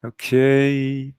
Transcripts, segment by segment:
Okay.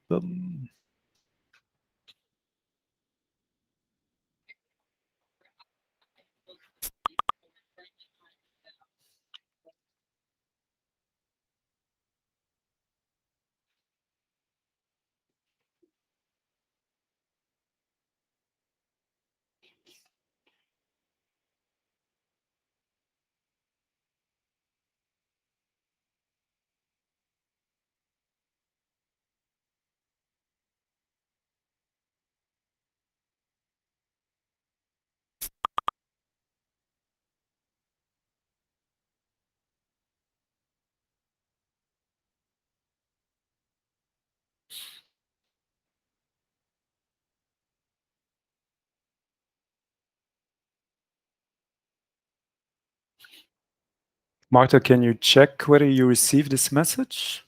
Martha, can you check whether you received this message?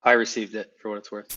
I received it for what it's worth.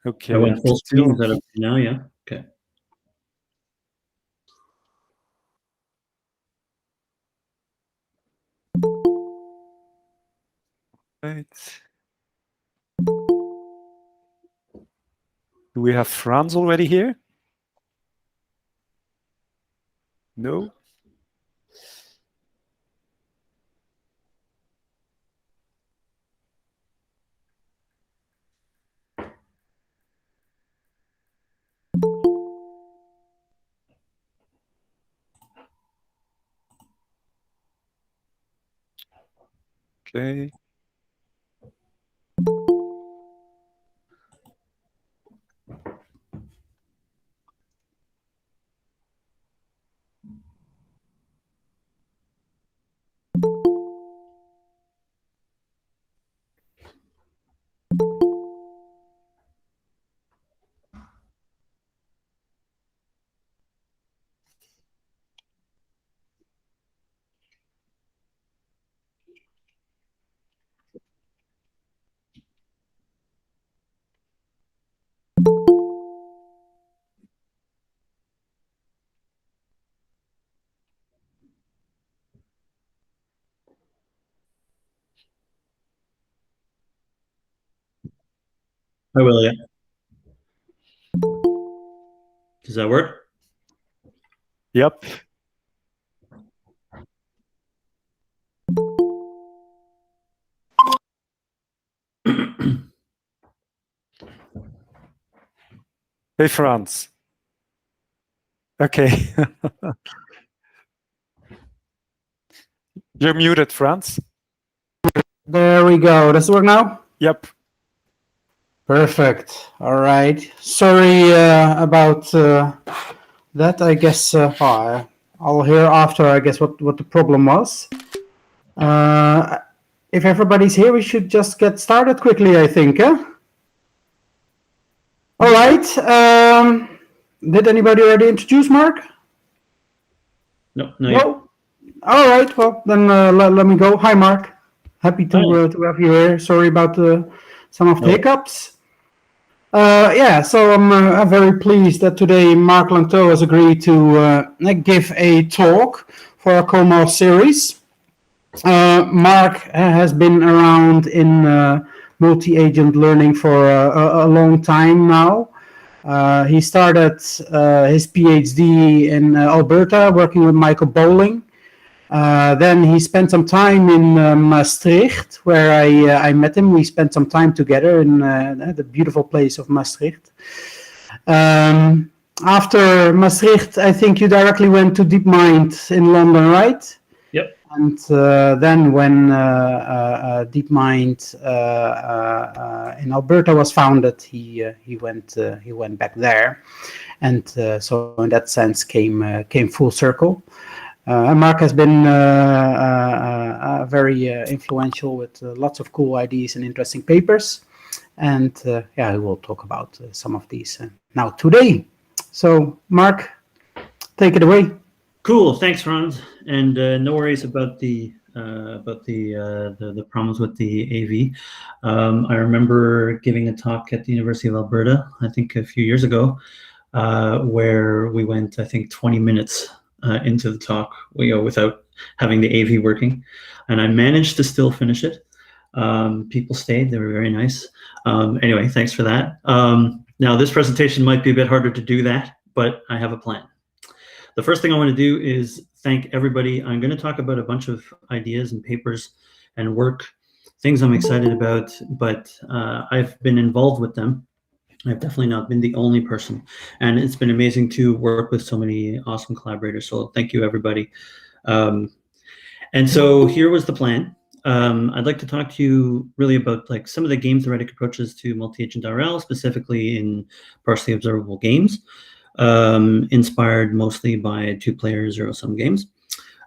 Okay. I went full screen. Is that okay now? Yeah. Okay. Right. Do we have Franz already here? No. Okay. I will, yeah. Does that work? Yep. Hey, Franz. Okay. You're muted, Franz. There we go. Does it work now? Yep. Perfect. All right. Sorry about that. I guess I'll hear after, I guess, what the problem was. If everybody's here, we should just get started quickly, I think. All right. Did anybody already introduce Mark? No, no. Yet. All right. Well, then let me go. Hi, Mark. Happy to have you here. Sorry about some of the hiccups. Yeah, so I'm very pleased that today Marc Lanctot has agreed to give a talk for our COMARL series. Marc has been around in multi-agent learning for a long time now. He started his PhD in Alberta, working with Michael Bowling. Then he spent some time in Maastricht, where I met him. We spent some time together in the beautiful place of Maastricht. After Maastricht, I think you directly went to DeepMind in London, right? Yep. And then when DeepMind in Alberta was founded, he went back there, and so in that sense came full circle. Marc has been very influential with lots of cool ideas and interesting papers, and yeah, we will talk about some of these now today. So, Marc, take it away. Cool, thanks, Franz, and no worries about the problems with the AV. I remember giving a talk at the University of Alberta, I think a few years ago, where we went, I think, 20 minutes into the talk, without having the AV working, and I managed to still finish it. People stayed; they were very nice. Anyway, thanks for that. Now, this presentation might be a bit harder to do that, but I have a plan. The first thing I want to do is thank everybody. I'm going to talk about a bunch of ideas and papers and work, things I'm excited about, but I've been involved with them. I've definitely not been the only person, and it's been amazing to work with so many awesome collaborators. So thank you, everybody. And so here was the plan. I'd like to talk to you really about like some of the game theoretic approaches to multi-agent RL, specifically in partially observable games, inspired mostly by two-player zero-sum games.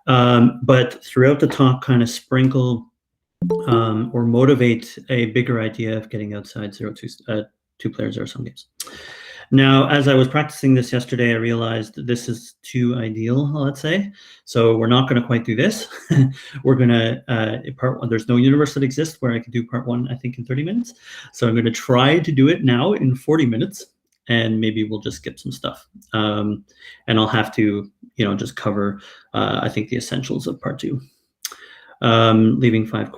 But throughout the talk, kind of sprinkle or motivate a bigger idea of getting outside two-player zero-sum games. Now, as I was practicing this yesterday, I realized this is too ideal, let's say. So we're not going to quite do this. We're going to, part one, there's no universe that exists where I could do part one, I think, in 30 minutes. So I'm going to try to do it now in 40 minutes, and maybe we'll just skip some stuff. And I'll have to, just cover, I think, the essentials of part two. Leaving 5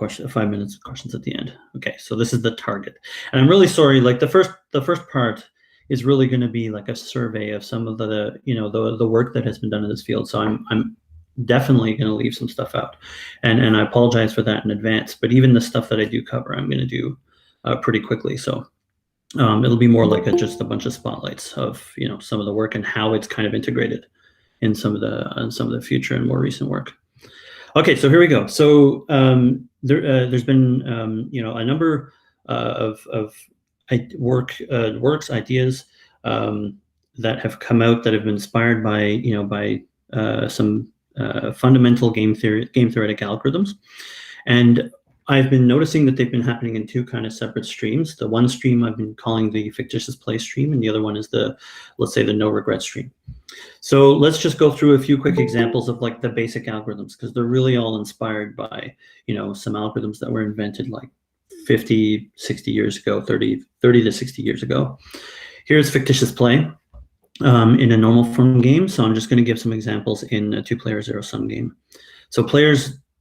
minutes of questions at the end. Okay, so this is the target, and I'm really sorry. Like the first part is really going to be like a survey of some of the work that has been done in this field. So I'm definitely going to leave some stuff out, and I apologize for that in advance. But even the stuff that I do cover, I'm going to do pretty quickly. So it'll be more like just a bunch of spotlights of some of the work and how it's kind of integrated in some of the future and more recent work. Okay, so here we go. So there's been a number of ideas that have come out that have been inspired by some fundamental game theoretic algorithms, and I've been noticing that they've been happening in two kind of separate streams. The one stream I've been calling the fictitious play stream, and the other one is let's say the no regret stream. So let's just go through a few quick examples of like the basic algorithms, because they're really all inspired by, some algorithms that were invented like 50, 60 years ago, 30 to 60 years ago. Here's fictitious play in a normal form game. So I'm just going to give some examples in a two-player zero-sum game. So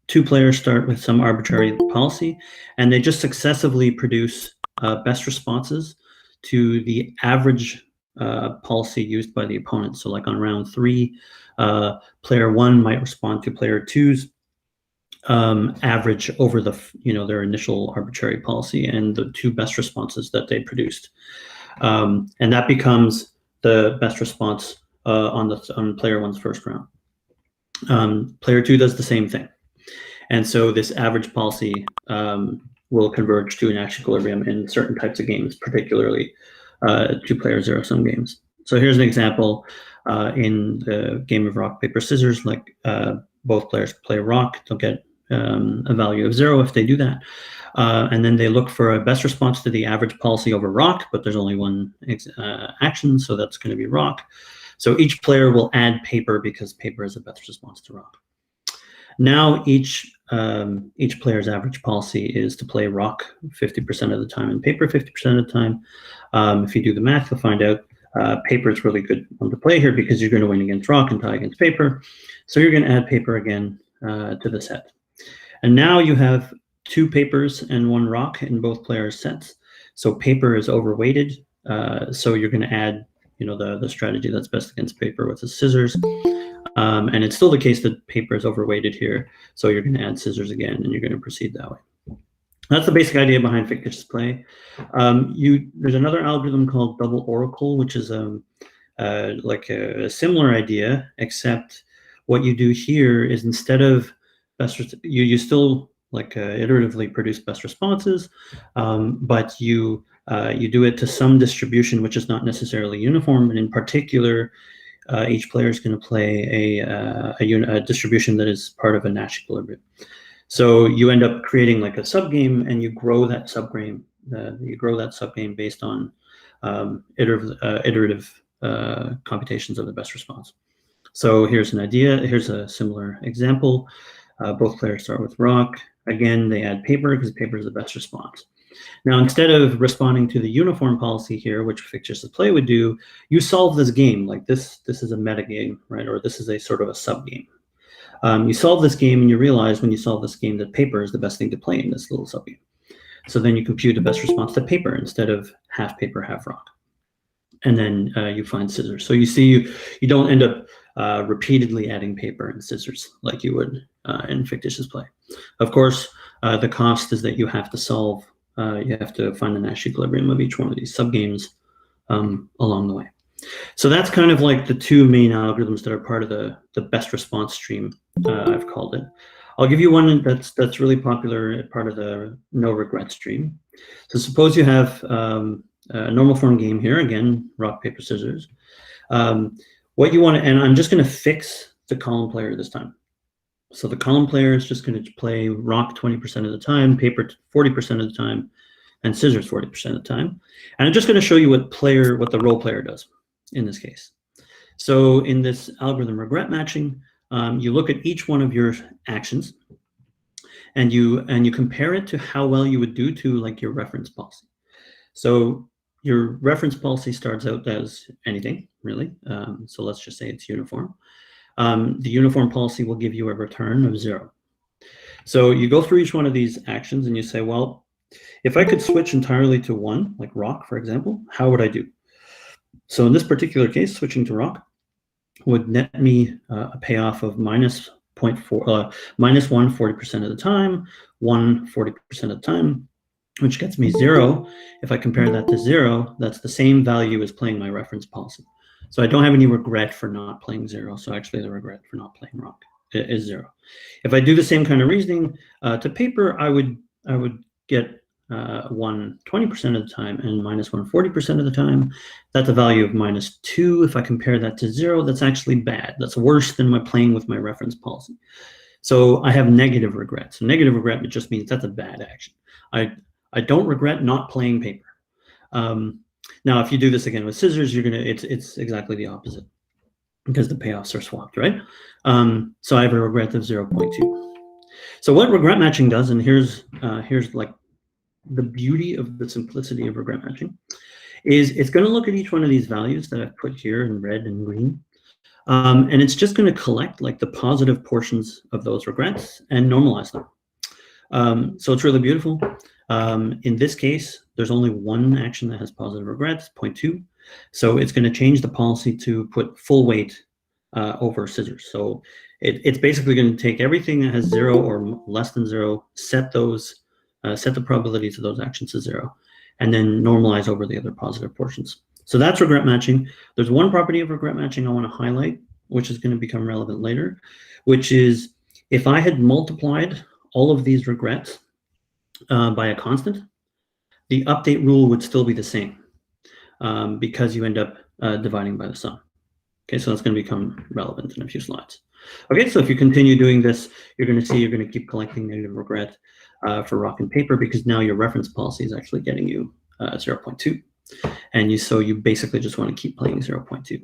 two players start with some arbitrary policy, and they just successively produce best responses to the average policy used by the opponent. So like on round 3, player 1 might respond to player 2's average over their initial arbitrary policy and the two best responses that they produced. And that becomes the best response on player 1's first round. Player 2 does the same thing. And so this average policy will converge to an Nash equilibrium in certain types of games, particularly two-player zero-sum games. So here's an example in the game of rock, paper, scissors. Like both players play rock, they'll get a value of 0 if they do that. And then they look for a best response to the average policy over rock, but there's only one action, so that's going to be rock. So each player will add paper because paper is a best response to rock. Now each each player's average policy is to play rock 50% of the time and paper 50% of the time. If you do the math, you'll find out paper is really good one to play here because you're going to win against rock and tie against paper. So you're going to add paper again to the set. And now you have 2 papers and 1 rock in both players' sets. So paper is overweighted. So you're going to add, the strategy that's best against paper with the scissors. And it's still the case that paper is overweighted here. So you're going to add scissors again, and you're going to proceed that way. That's the basic idea behind fictitious play. There's another algorithm called double oracle, which is like a similar idea, except what you do here is instead of you still like iteratively produce best responses, but you do it to some distribution which is not necessarily uniform, and in particular, each player is going to play a distribution that is part of a Nash equilibrium. So you end up creating like a subgame, and you grow that subgame. Based on iterative computations of the best response. So here's an idea. Here's a similar example. Both players start with rock. Again, they add paper because paper is the best response. Now, instead of responding to the uniform policy here, which fictitious play would do, you solve this game. Like this is a meta game, right? Or this is a sort of a sub game. You solve this game, and you realize when you solve this game that paper is the best thing to play in this little sub game. So then you compute the best response to paper instead of half paper, half rock. And then you find scissors. So you see, you don't end up repeatedly adding paper and scissors like you would in fictitious play. Of course, the cost is that you have to solve. You have to find the Nash equilibrium of each one of these subgames along the way. So that's kind of like the 2 main algorithms that are part of the best response stream, I've called it. I'll give you one that's really popular, part of the no regret stream. So suppose you have a normal form game here, again, rock, paper, scissors. What you want to, and I'm just going to fix the column player this time. So the column player is just going to play rock 20% of the time, paper 40% of the time, and scissors 40% of the time. And I'm just going to show you what the role player does in this case. So in this algorithm regret matching, you look at each one of your actions, and you compare it to how well you would do to like your reference policy. So your reference policy starts out as anything, really. So let's just say it's uniform. The uniform policy will give you a return of 0. So you go through each one of these actions, and you say, well, if I could switch entirely to 1, like rock, for example, how would I do? So in this particular case, switching to rock would net me a payoff of minus 1 40% of the time, 1 40% of the time, which gets me 0. If I compare that to 0, that's the same value as playing my reference policy. So I don't have any regret for not playing 0. So actually the regret for not playing rock is 0. If I do the same kind of reasoning to paper, I would get 1 20% of the time and minus 1 40% of the time. That's a value of minus 2. If I compare that to 0, that's actually bad. That's worse than my playing with my reference policy. So I have negative regret. So negative regret, it just means that's a bad action. I don't regret not playing paper. Now, if you do this again with scissors, it's exactly the opposite because the payoffs are swapped, right? So I have a regret of 0.2. So what regret matching does, and here's like the beauty of the simplicity of regret matching, is it's going to look at each one of these values that I've put here in red and green, and it's just going to collect like the positive portions of those regrets and normalize them. So it's really beautiful. In this case, there's only 1 action that has positive regrets, 0.2. So it's going to change the policy to put full weight over scissors. So it's basically going to take everything that has 0 or less than 0, set the probabilities of those actions to 0, and then normalize over the other positive portions. So that's regret matching. There's one property of regret matching I want to highlight, which is going to become relevant later, which is if I had multiplied all of these regrets by a constant, the update rule would still be the same because you end up dividing by the sum. Okay, so that's going to become relevant in a few slides. Okay, so if you continue doing this, you're going to see you're going to keep collecting negative regret for rock and paper because now your reference policy is actually getting you 0.2. And so you basically just want to keep playing 0.2.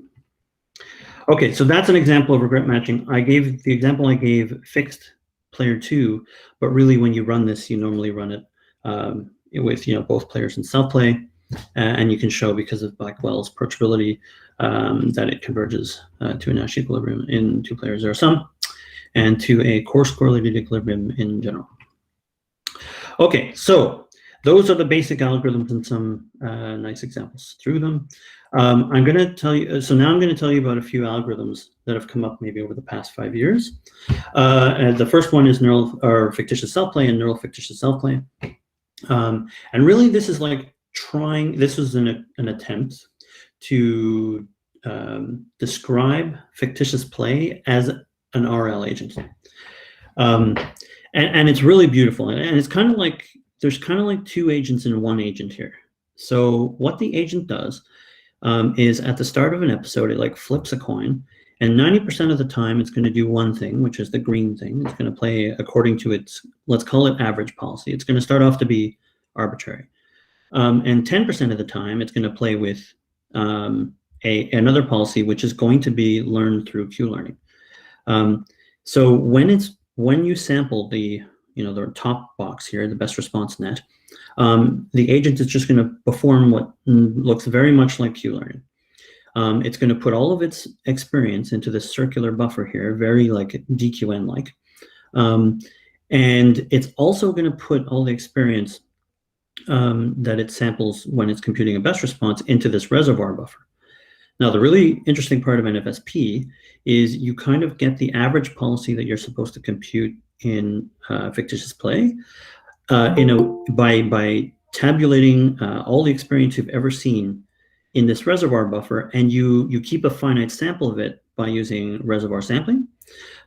Okay, so that's an example of regret matching. The example I gave fixed player 2, but really when you run this, you normally run it with both players in self-play, and you can show, because of Blackwell's approachability, that it converges to a Nash equilibrium in 2 player zero sum and to a coarse correlated equilibrium in general. Okay, so those are the basic algorithms and some nice examples through them. I'm going to tell you, so now I'm going to tell you about a few algorithms that have come up maybe over the past 5 years. And the first one is fictitious self-play and neural fictitious self-play. And really this is like this was an attempt to describe fictitious play as an RL agent. And it's really beautiful. And it's kind of like, there's kind of like 2 agents in 1 agent here. So what the agent does is at the start of an episode, it like flips a coin, and 90% of the time it's going to do one thing, which is the green thing. It's going to play according to its, let's call it average policy. It's going to start off to be arbitrary. And 10% of the time it's going to play with another policy, which is going to be learned through Q learning. So when you sample the top box here, the best response net, the agent is just going to perform what looks very much like Q learning. It's going to put all of its experience into this circular buffer here, very like DQN-like. And it's also going to put all the experience that it samples when it's computing a best response into this reservoir buffer. Now, the really interesting part of NFSP is you kind of get the average policy that you're supposed to compute in fictitious play by tabulating all the experience you've ever seen in this reservoir buffer, and you keep a finite sample of it by using reservoir sampling.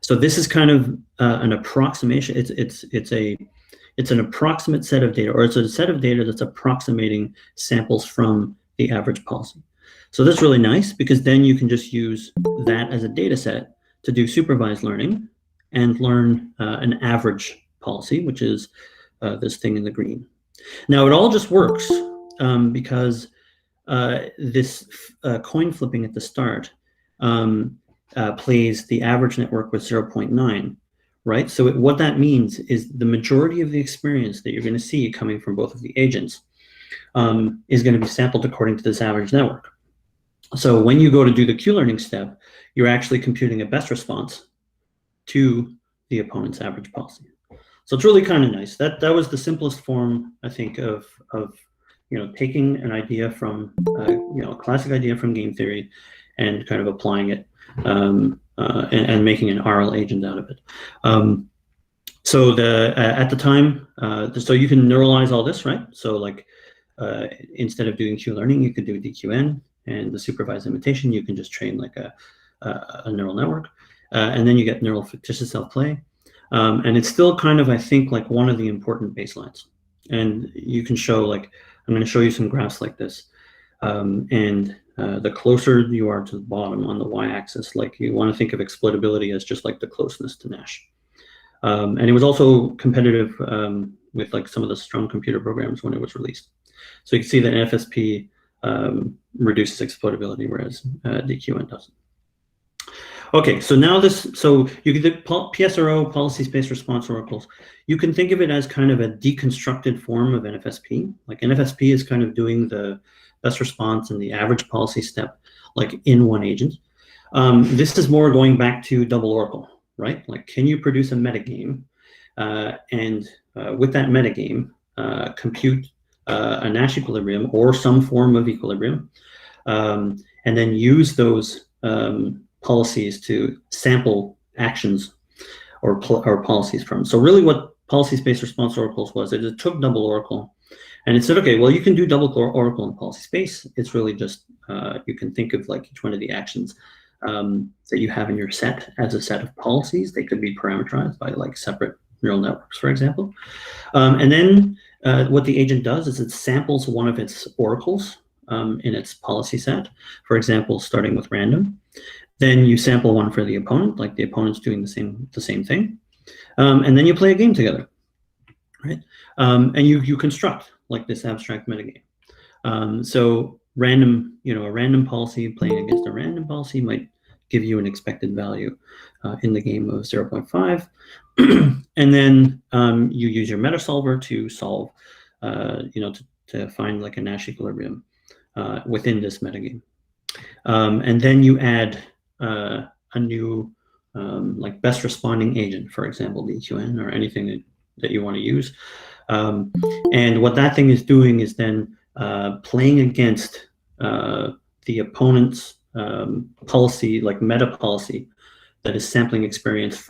So this is kind of an approximation. It's an approximate set of data, or it's a set of data that's approximating samples from the average policy. So that's really nice, because then you can just use that as a data set to do supervised learning and learn an average policy, which is this thing in the green. Now, it all just works because this coin flipping at the start plays the average network with 0.9, right? So what that means is the majority of the experience that you're going to see coming from both of the agents is going to be sampled according to this average network. So when you go to do the Q-learning step, you're actually computing a best response to the opponent's average policy. So it's really kind of nice. That was the simplest form, I think, of taking an idea from a classic idea from game theory and kind of applying it and making an RL agent out of it. So at the time, so you can neuralize all this, right? So like instead of doing Q learning, you could do DQN, and the supervised imitation, you can just train like a neural network, and then you get neural fictitious self-play. And it's still kind of, I think, like one of the important baselines. And you can show, like, I'm going to show you some graphs like this. The closer you are to the bottom on the y-axis, like you want to think of exploitability as just like the closeness to Nash. And it was also competitive with like some of the strong computer programs when it was released. So you can see that NFSP reduces exploitability, whereas DQN doesn't. Okay, so now so you can do PSRO, policy space response oracles. You can think of it as kind of a deconstructed form of NFSP. Like NFSP is kind of doing the best response and the average policy step like in one agent. This is more going back to double oracle, right? Like, can you produce a metagame and with that metagame compute a Nash equilibrium or some form of equilibrium, and then use those policies to sample actions or policies from. So really what policy space response oracles was, it took double oracle and it said, okay, well, you can do double oracle in policy space. It's really just, you can think of like each one of the actions that you have in your set as a set of policies. They could be parameterized by like separate neural networks, for example. And then what the agent does is it samples one of its oracles in its policy set, for example, starting with random. Then you sample one for the opponent, like the opponent's doing the same thing. And then you play a game together, right? And you construct like this abstract metagame. So random, a random policy playing against a random policy might give you an expected value in the game of 0.5. And then you use your meta solver to solve, to find like a Nash equilibrium within this metagame. And then you add a new like best responding agent, for example, BQN or anything that you want to use. And what that thing is doing is then playing against the opponent's policy, like meta policy, that is sampling experience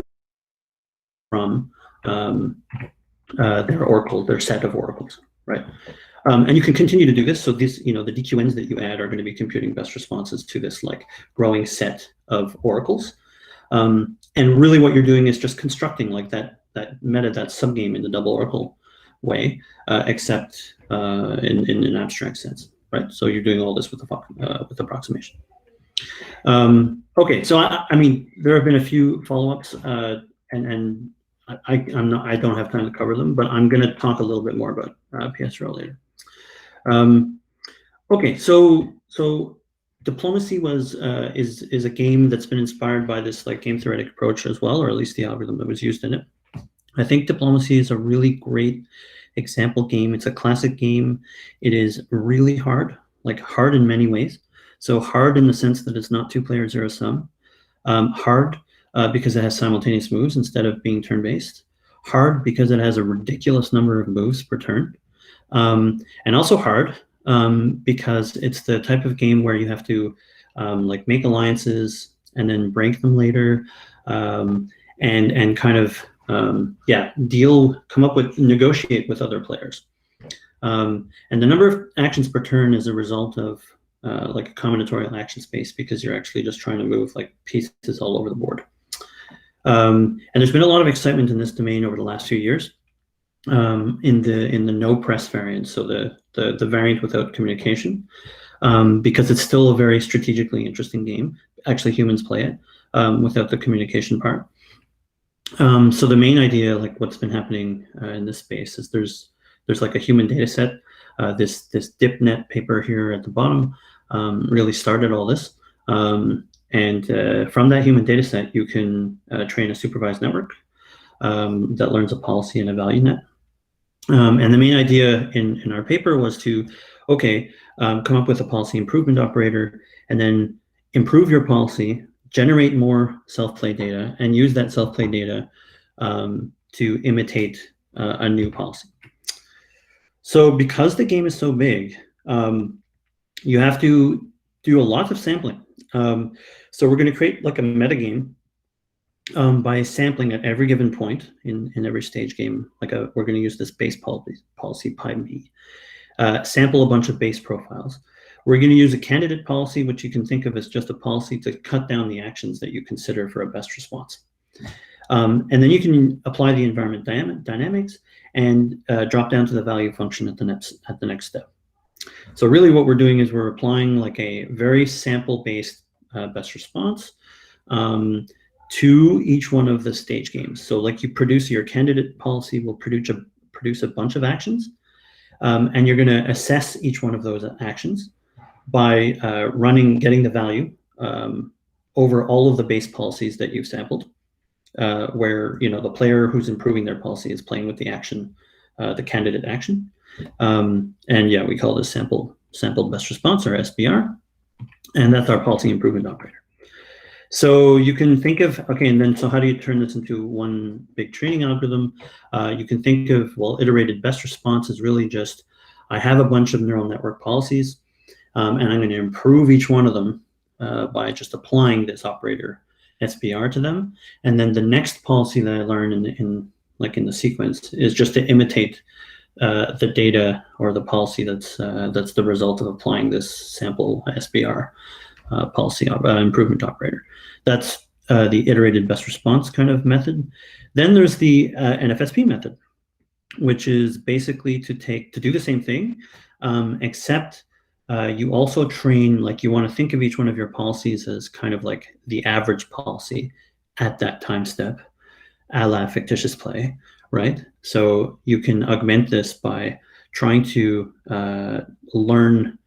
from their oracle, their set of oracles, right? And you can continue to do this. So these, the DQNs that you add are going to be computing best responses to this like growing set of oracles. And really what you're doing is just constructing like that meta, that subgame in the double oracle way, except in an abstract sense, right? So you're doing all this with approximation. Okay, so I mean, there have been a few follow-ups, and I don't have time to cover them, but I'm going to talk a little bit more about PSRL later. Okay, so diplomacy is a game that's been inspired by this like game theoretic approach as well, or at least the algorithm that was used in it. I think diplomacy is a really great example game. It's a classic game. It is really hard, like hard in many ways. So hard in the sense that it's not two-player zero-sum. Hard because it has simultaneous moves instead of being turn-based. Hard because it has a ridiculous number of moves per turn. And also hard because it's the type of game where you have to like make alliances and then break them later, and kind of negotiate with other players. And the number of actions per turn is a result of like a combinatorial action space, because you're actually just trying to move like pieces all over the board. And there's been a lot of excitement in this domain over the last few years. In the no press variant, so the variant without communication, because it's still a very strategically interesting game. Actually, humans play it without the communication part. So the main idea, like what's been happening in this space, is there's like a human data set. This DeepMind paper here at the bottom really started all this. And from that human data set, you can train a supervised network that learns a policy and a value net. And the main idea in our paper was to, come up with a policy improvement operator, and then improve your policy, generate more self-play data, and use that self-play data to imitate a new policy. So because the game is so big, you have to do a lot of sampling. So we're going to create like a metagame by sampling at every given point in every stage game. We're going to use this base policy PyB. Sample a bunch of base profiles. We're going to use a candidate policy, which you can think of as just a policy to cut down the actions that you consider for a best response. And then you can apply the environment dynamics and drop down to the value function at the next step. So really what we're doing is we're applying like a very sample-based best response to each one of the stage games. So like you produce your candidate policy will produce a bunch of actions, and you're going to assess each one of those actions by getting the value over all of the base policies that you've sampled, where the player who's improving their policy is playing with the action, the candidate action. And yeah, we call this sampled best response, or SBR, and that's our policy improvement operator. So you can think of, and then so how do you turn this into one big training algorithm? You can think of, iterated best response is really just, I have a bunch of neural network policies, and I'm going to improve each one of them by just applying this operator SBR to them. And then the next policy that I learn in the sequence is just to imitate the data or the policy that's the result of applying this sample SBR policy improvement operator. That's the iterated best response kind of method. Then there's the NFSP method, which is basically to do the same thing, except you also train, like you want to think of each one of your policies as kind of like the average policy at that time step, a la fictitious play, right? So you can augment this by trying to learn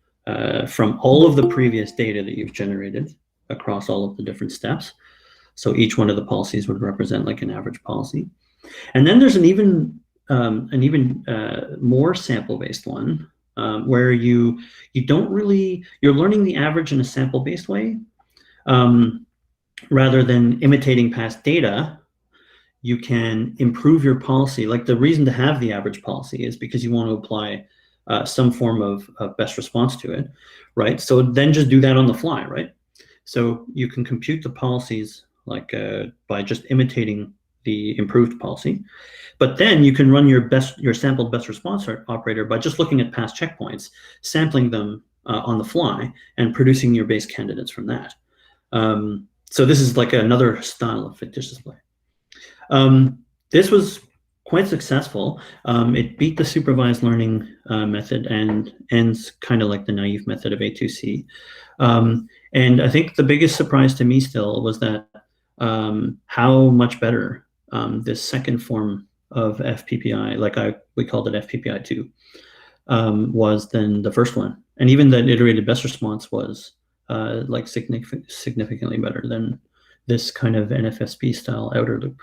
from all of the previous data that you've generated across all of the different steps. So each one of the policies would represent like an average policy. And then there's an even more sample-based one, where you don't really, you're learning the average in a sample-based way, rather than imitating past data. You can improve your policy. Like, the reason to have the average policy is because you want to apply some form of best response to it, right? So then just do that on the fly, right? So you can compute the policies like by just imitating the improved policy, but then you can run your sampled best response operator by just looking at past checkpoints, sampling them on the fly, and producing your base candidates from that. So this is like another style of fictitious play. This was quite successful. It beat the supervised learning method and ends kind of like the naive method of A2C. And I think the biggest surprise to me still was that how much better this second form of FPPI, like we called it FPPI 2, was than the first one. And even the iterated best response was like significantly better than this kind of NFSP style outer loop.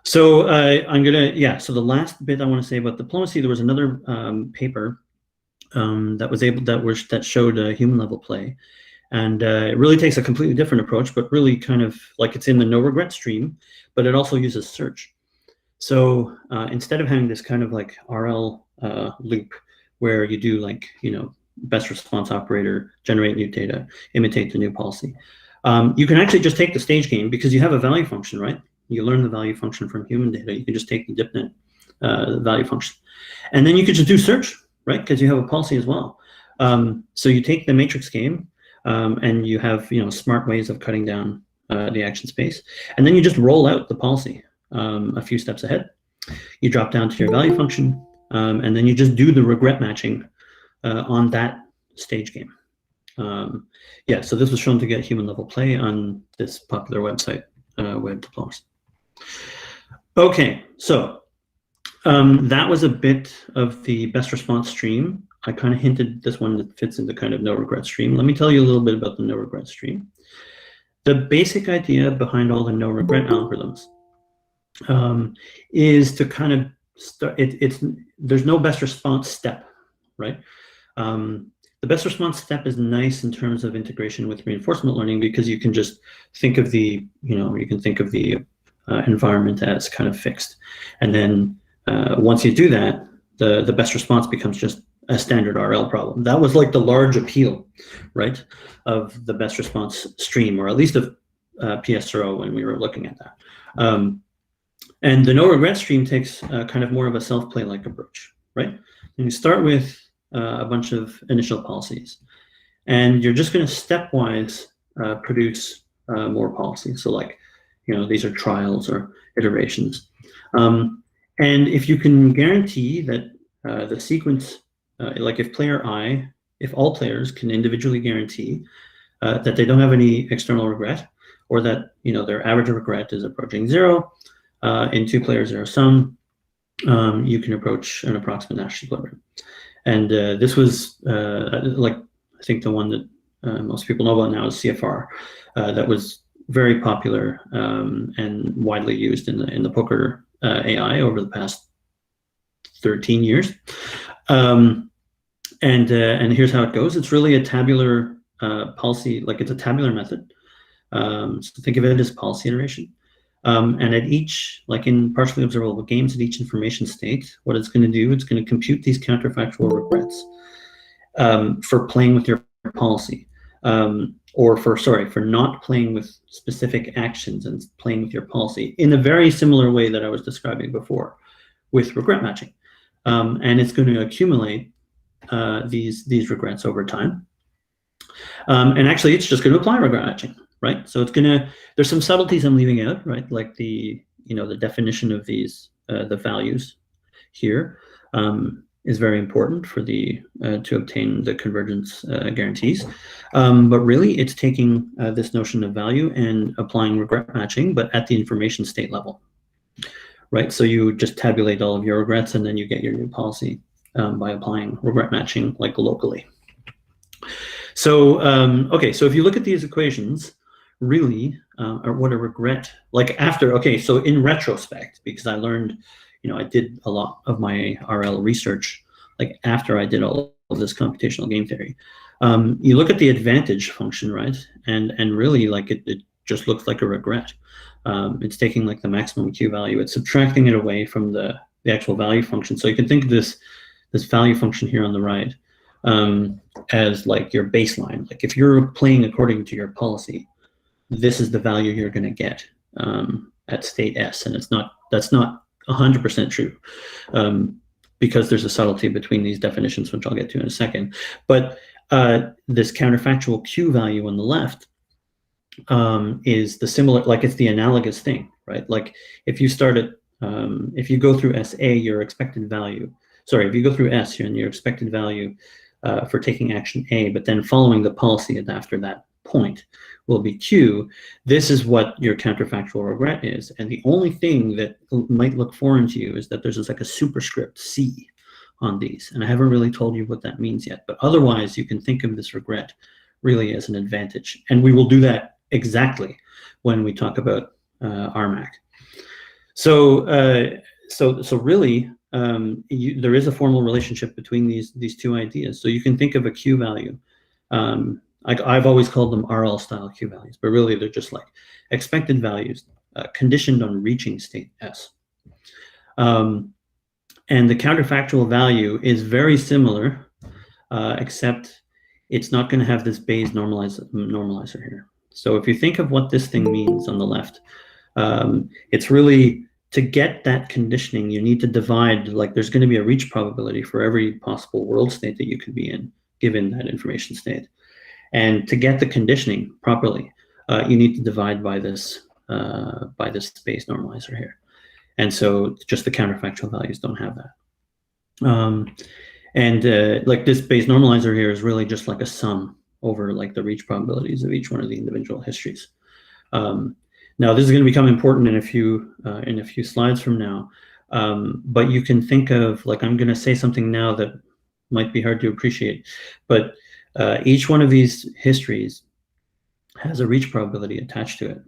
So so the last bit I want to say about diplomacy, there was another paper that showed human level play. And it really takes a completely different approach, but really kind of like it's in the no regret stream, but it also uses search. So instead of having this kind of like RL loop where you do like, best response operator, generate new data, imitate the new policy, you can actually just take the stage game because you have a value function, right? You learn the value function from human data. You can just take the DeepMind value function. And then you could just do search, right? Because you have a policy as well. So you take the matrix game, and you have smart ways of cutting down the action space, and then you just roll out the policy a few steps ahead. You drop down to your value function, and then you just do the regret matching on that stage game. So this was shown to get human level play on this popular website, Web Diplomacy. Okay, so that was a bit of the best response stream. I kind of hinted this one that fits into kind of no regret stream. Let me tell you a little bit about the no regret stream. The basic idea behind all the no regret algorithms is to kind of start, there's no best response step, right? The best response step is nice in terms of integration with reinforcement learning because you can just think of the, environment as kind of fixed. And then once you do that, the best response becomes just a standard RL problem. That was like the large appeal, right, of the best response stream, or at least of PSRO when we were looking at that. And the no regret stream takes kind of more of a self-play-like approach, right? And you start with a bunch of initial policies, and you're just going to stepwise produce more policies. So like, these are trials or iterations. And if you can guarantee that the sequence, like if all players can individually guarantee that they don't have any external regret, or that their average regret is approaching 0 in 2-player zero sum, you can approach an approximate Nash equilibrium. And this was like, I think the one that most people know about now is CFR. That was very popular and widely used in the poker AI over the past 13 years. And here's how it goes. It's really a tabular policy, like it's a tabular method. So think of it as policy iteration. And at each, like in partially observable games, at each information state, what it's going to do, it's going to compute these counterfactual regrets for playing with your policy, or for not playing with specific actions and playing with your policy in a very similar way that I was describing before with regret matching. And it's going to accumulate these regrets over time. And actually, it's just going to apply regret matching, right? So it's going to, there's some subtleties I'm leaving out, right? Like the definition of these, the values here is very important for to obtain the convergence guarantees. But really, it's taking this notion of value and applying regret matching, but at the information state level, right? So you just tabulate all of your regrets, and then you get your new policy by applying regret matching like locally. So, okay, so if you look at these equations, really, or what a regret, like after, okay, so in retrospect, because I learned, I did a lot of my RL research, like after I did all of this computational game theory, you look at the advantage function, right? And really, like it just looks like a regret. It's taking like the maximum Q value, it's subtracting it away from the actual value function. So you can think of this value function here on the right as like your baseline. Like if you're playing according to your policy, this is the value you're going to get at state S, and that's not 100% true because there's a subtlety between these definitions, which I'll get to in a second. But this counterfactual Q value on the left is the similar, like it's the analogous thing, right? Like if you start at, if you go through SA, your expected value, sorry, if you go through S and your expected value for taking action A, but then following the policy after that point will be Q, this is what your counterfactual regret is. And the only thing that might look foreign to you is that there's like a superscript C on these. And I haven't really told you what that means yet, but otherwise you can think of this regret really as an advantage. And we will do that exactly when we talk about RMAC. So really, there is a formal relationship between these two ideas. So you can think of a Q value. I've always called them RL style Q values, but really they're just like expected values conditioned on reaching state S. And the counterfactual value is very similar, except it's not going to have this Bayes normalizer here. So if you think of what this thing means on the left, it's really, to get that conditioning, you need to divide, like there's going to be a reach probability for every possible world state that you could be in, given that information state. And to get the conditioning properly, you need to divide by this Bayes normalizer here. And so just the counterfactual values don't have that. Like this Bayes normalizer here is really just like a sum over like the reach probabilities of each one of the individual histories. Now this is going to become important in a few slides from now, but you can think of, like, I'm going to say something now that might be hard to appreciate, but each one of these histories has a reach probability attached to it.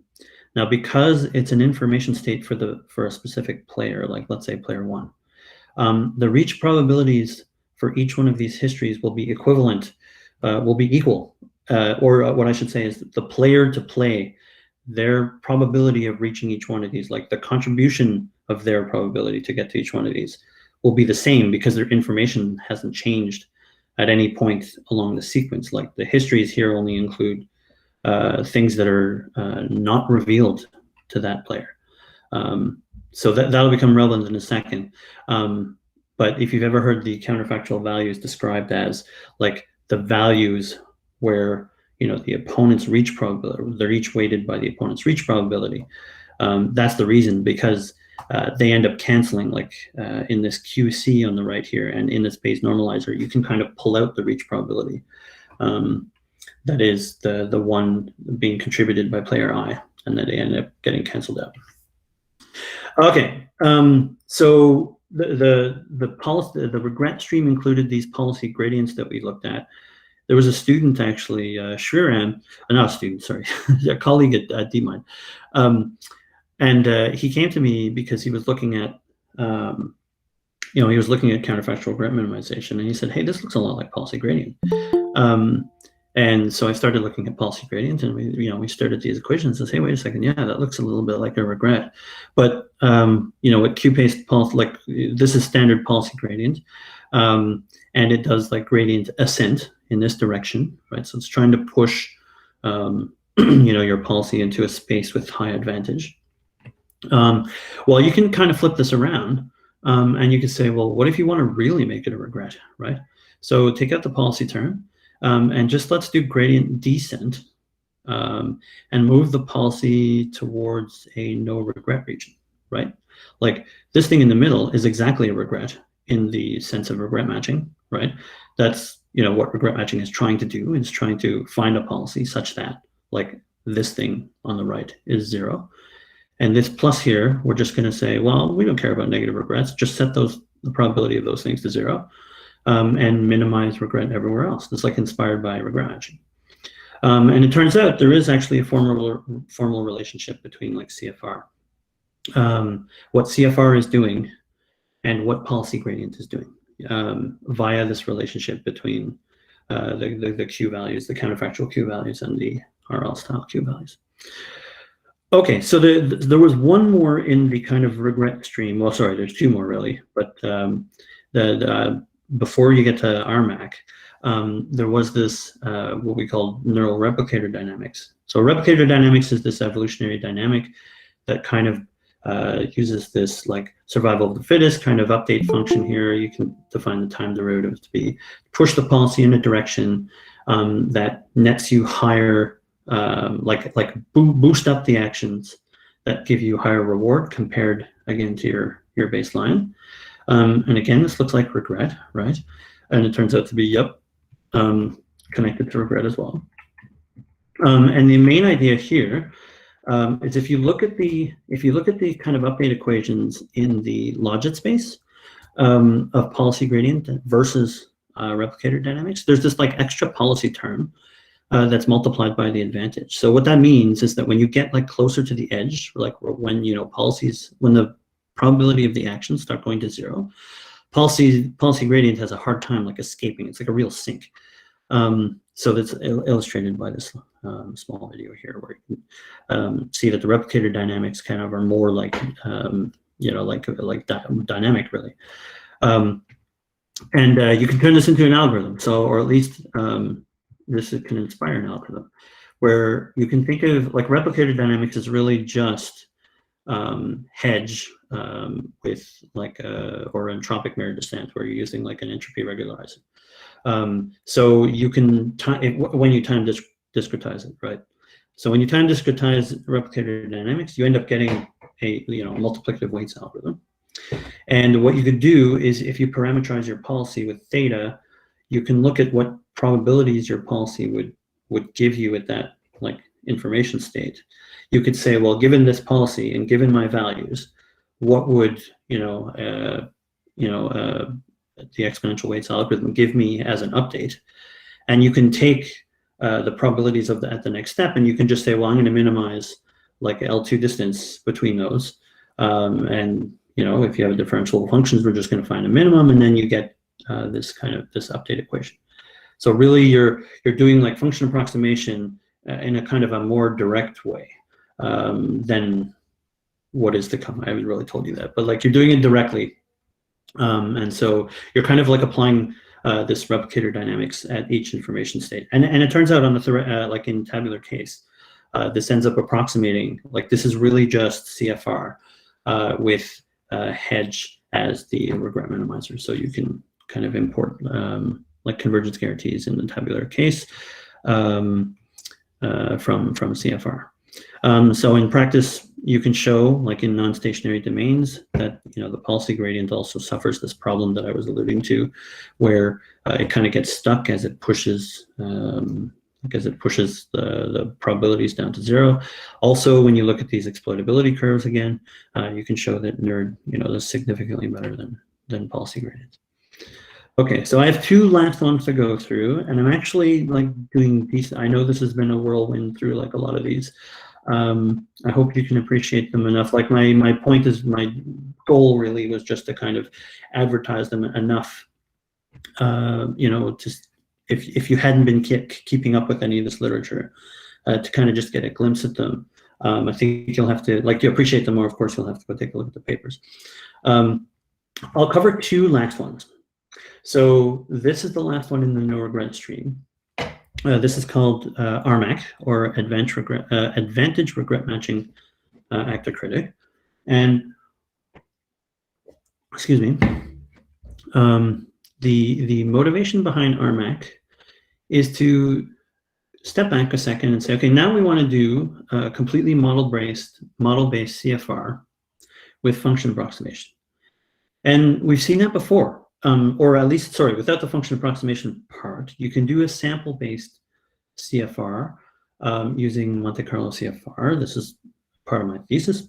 Now, because it's an information state for a specific player, like let's say player 1, the reach probabilities for each one of these histories will be equivalent, will be equal, or what I should say is the player to play, their probability of reaching each one of these, like the contribution of their probability to get to each one of these, will be the same because their information hasn't changed at any point along the sequence. Like the histories here only include things that are not revealed to that player. So that'll become relevant in a second. But if you've ever heard the counterfactual values described as like the values where, the opponent's reach probability, they're each weighted by the opponent's reach probability, that's the reason, because they end up canceling, like in this QC on the right here and in this Bayes normalizer, you can kind of pull out the reach probability. That is the one being contributed by player I, and then they end up getting canceled out. Okay, so the regret stream included these policy gradients that we looked at. There was a student actually, Shriram, not a student, sorry, a colleague at DeepMind, and he came to me because he was looking at, he was looking at counterfactual regret minimization, and he said, "Hey, this looks a lot like policy gradient." And so I started looking at policy gradient, and we started these equations and say, "Hey, wait a second, yeah, that looks a little bit like a regret." But with Q-based policy, like this is standard policy gradient, and it does like gradient ascent in this direction, right? So it's trying to push, your policy into a space with high advantage. Well, you can kind of flip this around, and you can say, well, what if you want to really make it a regret, right? So take out the policy term, and just let's do gradient descent, and move the policy towards a no regret region, right? Like this thing in the middle is exactly a regret in the sense of regret matching, right? That's what regret matching is trying to do, is trying to find a policy such that like this thing on the right is 0. And this plus here, we're just going to say, well, we don't care about negative regrets, just set the probability of those things to 0. and minimize regret everywhere else. It's like inspired by regret matching. And it turns out there is actually a formal relationship between like CFR, what CFR is doing and what policy gradient is doing via this relationship between the Q values, the counterfactual Q values, and the RL style Q values. Okay, so there was one more in the kind of regret stream. Well, sorry, there's two more really, but before you get to RMAC, there was this what we call neural replicator dynamics. So replicator dynamics is this evolutionary dynamic that kind of uses this like survival of the fittest kind of update function here. You can define the time derivative to be push the policy in a direction that nets you higher, boost up the actions that give you higher reward compared again to your baseline. And again, this looks like regret, right? And it turns out to be, yep, connected to regret as well. And the main idea here is if you look at the kind of update equations in the logit space of policy gradient versus replicator dynamics, there's this like extra policy term that's multiplied by the advantage. So what that means is that when you get like closer to the edge, like when when the probability of the actions start going to zero, policy gradient has a hard time like escaping. It's like a real sink. So that's illustrated by this small video here, where you can see that the replicator dynamics kind of are more like dynamic really, and you can turn this into an algorithm. So, or at least this can inspire an algorithm where you can think of like replicator dynamics is really just hedge with like or entropic mirror descent, where you're using like an entropy regularizer. So you can when you time discretize it, right? So when you time discretize replicator dynamics, you end up getting a multiplicative weights algorithm. And what you could do is, if you parameterize your policy with theta, you can look at what probabilities your policy would give you at that like information state. You could say, well, given this policy and given my values, what would the exponential weights algorithm give me as an update? And you can take the probabilities of at the next step, and you can just say, well, I'm going to minimize like L2 distance between those. And if you have differential functions, we're just going to find a minimum, and then you get this update equation. So really, you're doing like function approximation in a kind of a more direct way than what is to come. I haven't really told you that, but like you're doing it directly. And so you're kind of like applying this replicator dynamics at each information state. And it turns out on the like in tabular case, this ends up approximating, like this is really just CFR with hedge as the regret minimizer. So you can kind of import like convergence guarantees in the tabular case from CFR. So in practice, you can show, like in non-stationary domains, that the policy gradient also suffers this problem that I was alluding to, where it kind of gets stuck as it pushes the probabilities down to zero. Also, when you look at these exploitability curves again, you can show that NERD is significantly better than policy gradients. Okay, so I have two last ones to go through, and I'm actually like doing these. I know this has been a whirlwind through like a lot of these. I hope you can appreciate them enough. Like my point is, my goal really was just to kind of advertise them enough. Just if you hadn't been keeping up with any of this literature, to kind of just get a glimpse at them. I think you'll have to, like, to appreciate them more, of course, you'll have to go take a look at the papers. I'll cover two last ones. So this is the last one in the no regret stream. This is called RMAC, or Advantage Regret Matching Actor Critic. And, excuse me, the motivation behind RMAC is to step back a second and say, okay, now we want to do a completely model-based CFR with function approximation. And we've seen that before. Or at least, sorry, without the function approximation part, you can do a sample-based CFR using Monte Carlo CFR. This is part of my thesis.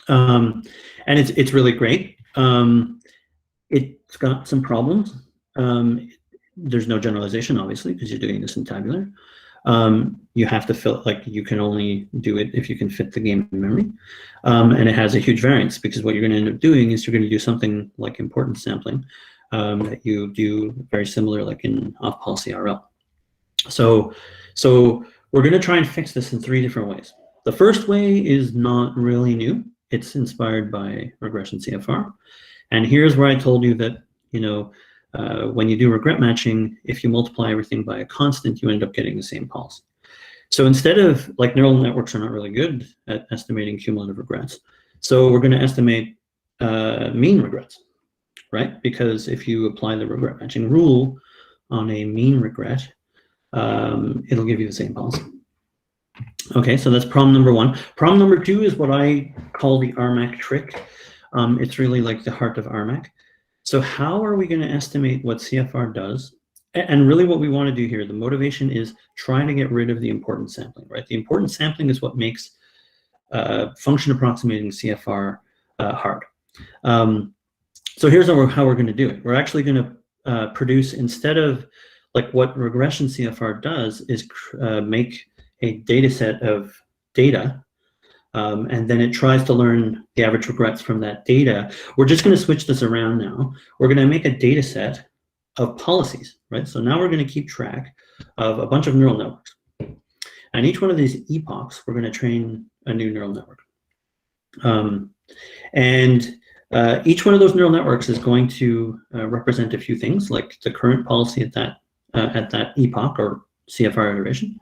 And it's really great. It's got some problems. there's no generalization, obviously, because you're doing this in tabular. You have to fill, like, you can only do it if you can fit the game in memory. And it has a huge variance, because what you're going to end up doing is you're going to do something like importance sampling that you do very similar, like in off-policy RL. So we're going to try and fix this in 3 different ways. The first way is not really new. It's inspired by regression CFR. And here's where I told you that, you know, when you do regret matching, if you multiply everything by a constant, you end up getting the same policy. So instead of, like, neural networks are not really good at estimating cumulative regrets. So we're going to estimate mean regrets, right? Because if you apply the regret matching rule on a mean regret, it'll give you the same policy. Okay, so that's problem number 1. Problem number 2 is what I call the RMAC trick. It's really like the heart of RMAC. So how are we going to estimate what CFR does? And really what we want to do here, the motivation is trying to get rid of the importance sampling, right? The importance sampling is what makes function approximating CFR hard. So here's how we're going to do it. We're actually going to produce, instead of, like, what regression CFR does is make a data set of data, and then it tries to learn the average regrets from that data. We're just going to switch this around now. We're going to make a data set of policies, right? So now we're going to keep track of a bunch of neural networks. And each one of these epochs, we're going to train a new neural network. Each one of those neural networks is going to represent a few things, like the current policy at that epoch or CFR iteration,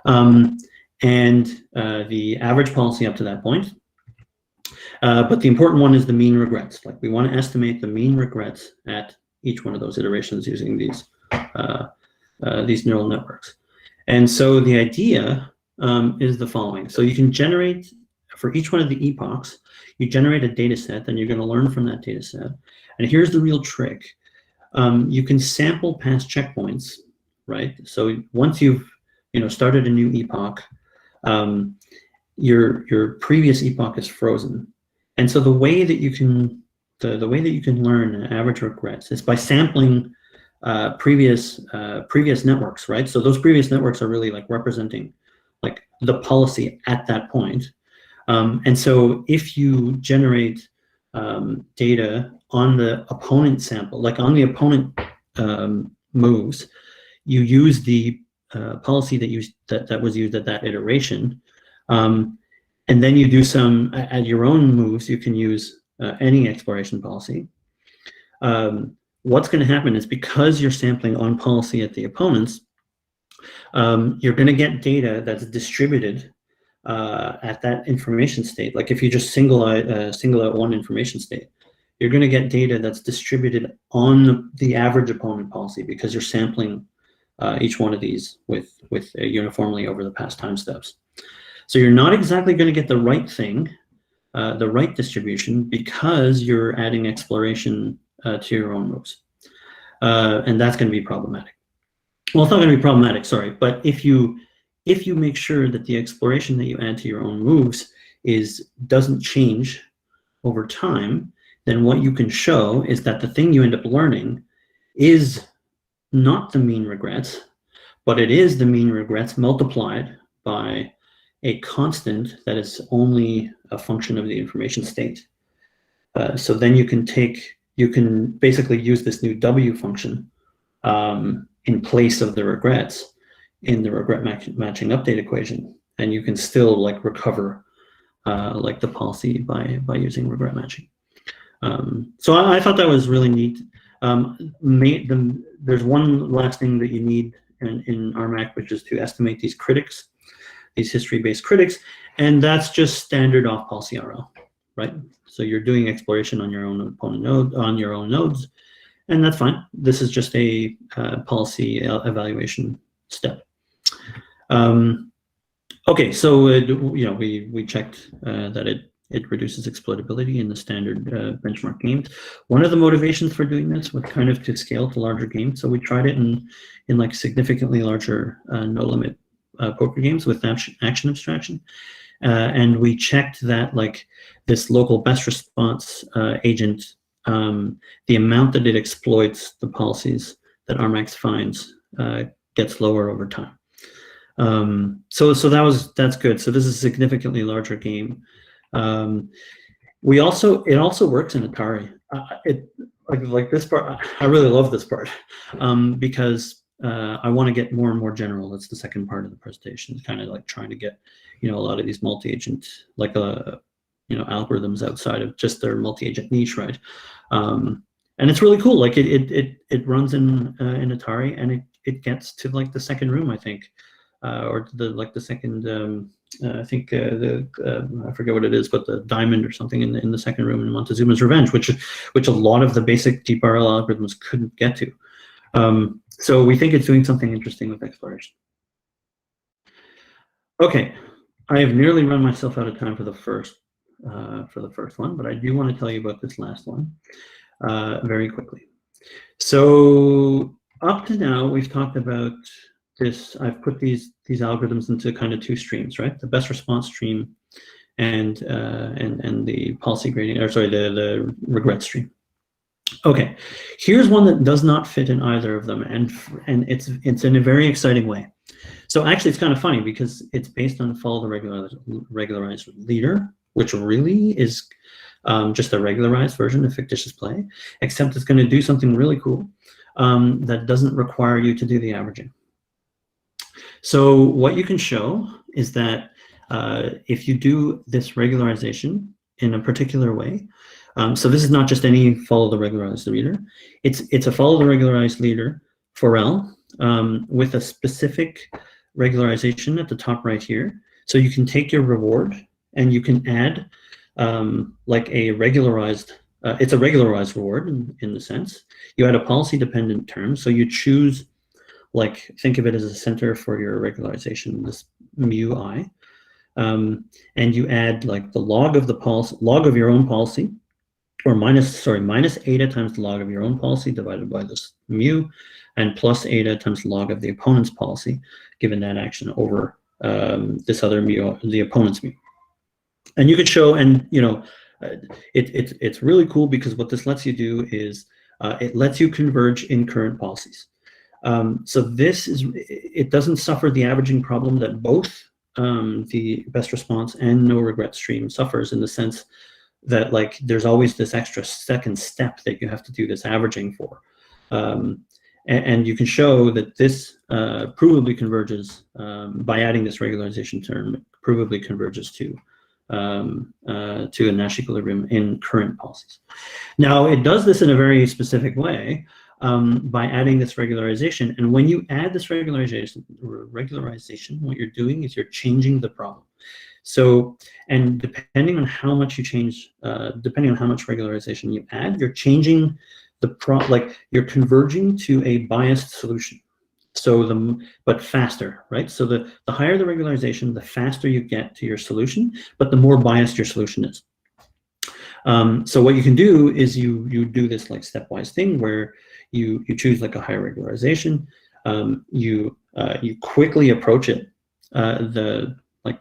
and the average policy up to that point. But the important one is the mean regrets. Like, we want to estimate the mean regrets at each one of those iterations using these neural networks. And so the idea is the following. So you can generate, for each one of the epochs, you generate a data set, then you're going to learn from that data set. And here's the real trick. You can sample past checkpoints, right? So once you've, you know, started a new epoch, your previous epoch is frozen. And so the way that you can learn average regrets is by sampling previous networks, right? So those previous networks are really like representing like the policy at that point. And so if you generate data on the opponent sample, like on the opponent moves, you use the policy that was used at that iteration, and then you do some at your own moves. You can use any exploration policy. What's going to happen is, because you're sampling on policy at the opponents, you're going to get data that's distributed at that information state. Like if you just single out one information state, you're going to get data that's distributed on the average opponent policy, because you're sampling each one of these with uniformly over the past time steps. So you're not exactly going to get the right thing, the right distribution, because you're adding exploration to your own moves. And that's going to be problematic. Well, it's not going to be problematic, sorry, but if you make sure that the exploration that you add to your own moves doesn't change over time, then what you can show is that the thing you end up learning is not the mean regrets, but it is the mean regrets multiplied by a constant that is only a function of the information state. So then you can basically use this new W function in place of the regrets in the regret matching update equation, and you can still like recover like the policy by using regret matching. So I thought that was really neat. There's one last thing that you need in RMAC, which is to estimate these critics, these history-based critics, and that's just standard off-policy RL, right? So you're doing exploration on your own opponent node, on your own nodes, and that's fine. This is just a policy evaluation step. Okay, so we checked that it reduces exploitability in the standard benchmark games. One of the motivations for doing this was kind of to scale to larger games. So we tried it in like significantly larger no limit poker games with action abstraction. And we checked that like this local best response agent the amount that it exploits the policies that RMAC finds gets lower over time. So that's good. So this is a significantly larger game. It also works in Atari. Like this part, I really love this part because I want to get more and more general. That's the second part of the presentation. It's kind of like trying to get, a lot of these multi-agent, like algorithms outside of just their multi-agent niche, right? And it's really cool. Like it runs in Atari, and it gets to like the second room, I think, or the second. I think I forget what it is, but the diamond or something in the second room in Montezuma's Revenge, which a lot of the basic deep RL algorithms couldn't get to. So we think it's doing something interesting with exploration. Okay, I have nearly run myself out of time for the first one, but I do want to tell you about this last one very quickly. So up to now, we've talked about this. I've put these algorithms into kind of two streams, right? The best response stream and the policy gradient, or sorry, the regret stream. Okay, here's one that does not fit in either of them, and it's in a very exciting way. So actually, it's kind of funny because it's based on follow the regularized leader, which really is just a regularized version of fictitious play, except it's going to do something really cool that doesn't require you to do the averaging. So what you can show is that if you do this regularization in a particular way, so this is not just any follow the regularized leader, it's a follow the regularized leader for L with a specific regularization at the top right here. So you can take your reward and you can add like a regularized, it's a regularized reward in the sense. You add a policy dependent term, so you choose, like, think of it as a center for your regularization, this mu I, and you add like the log of the policy, log of your own policy, or minus eta times the log of your own policy divided by this mu, and plus eta times the log of the opponent's policy, given that action over this other mu, the opponent's mu. And you could show, and it's really cool because what this lets you do is it lets you converge in current policies. So it doesn't suffer the averaging problem that both the best response and no regret stream suffers, in the sense that like there's always this extra second step that you have to do this averaging for. And you can show that this provably converges by adding this regularization term, provably converges to a Nash equilibrium in current policies. Now it does this in a very specific way by adding this regularization. And when you add this regularization, what you're doing is you're changing the problem. So, and depending on how much you change, depending on how much regularization you add, you're changing the you're converging to a biased solution. So but faster, right? So the higher the regularization, the faster you get to your solution, but the more biased your solution is. So what you can do is you do this like stepwise thing where you choose like a higher regularization, you quickly approach it, the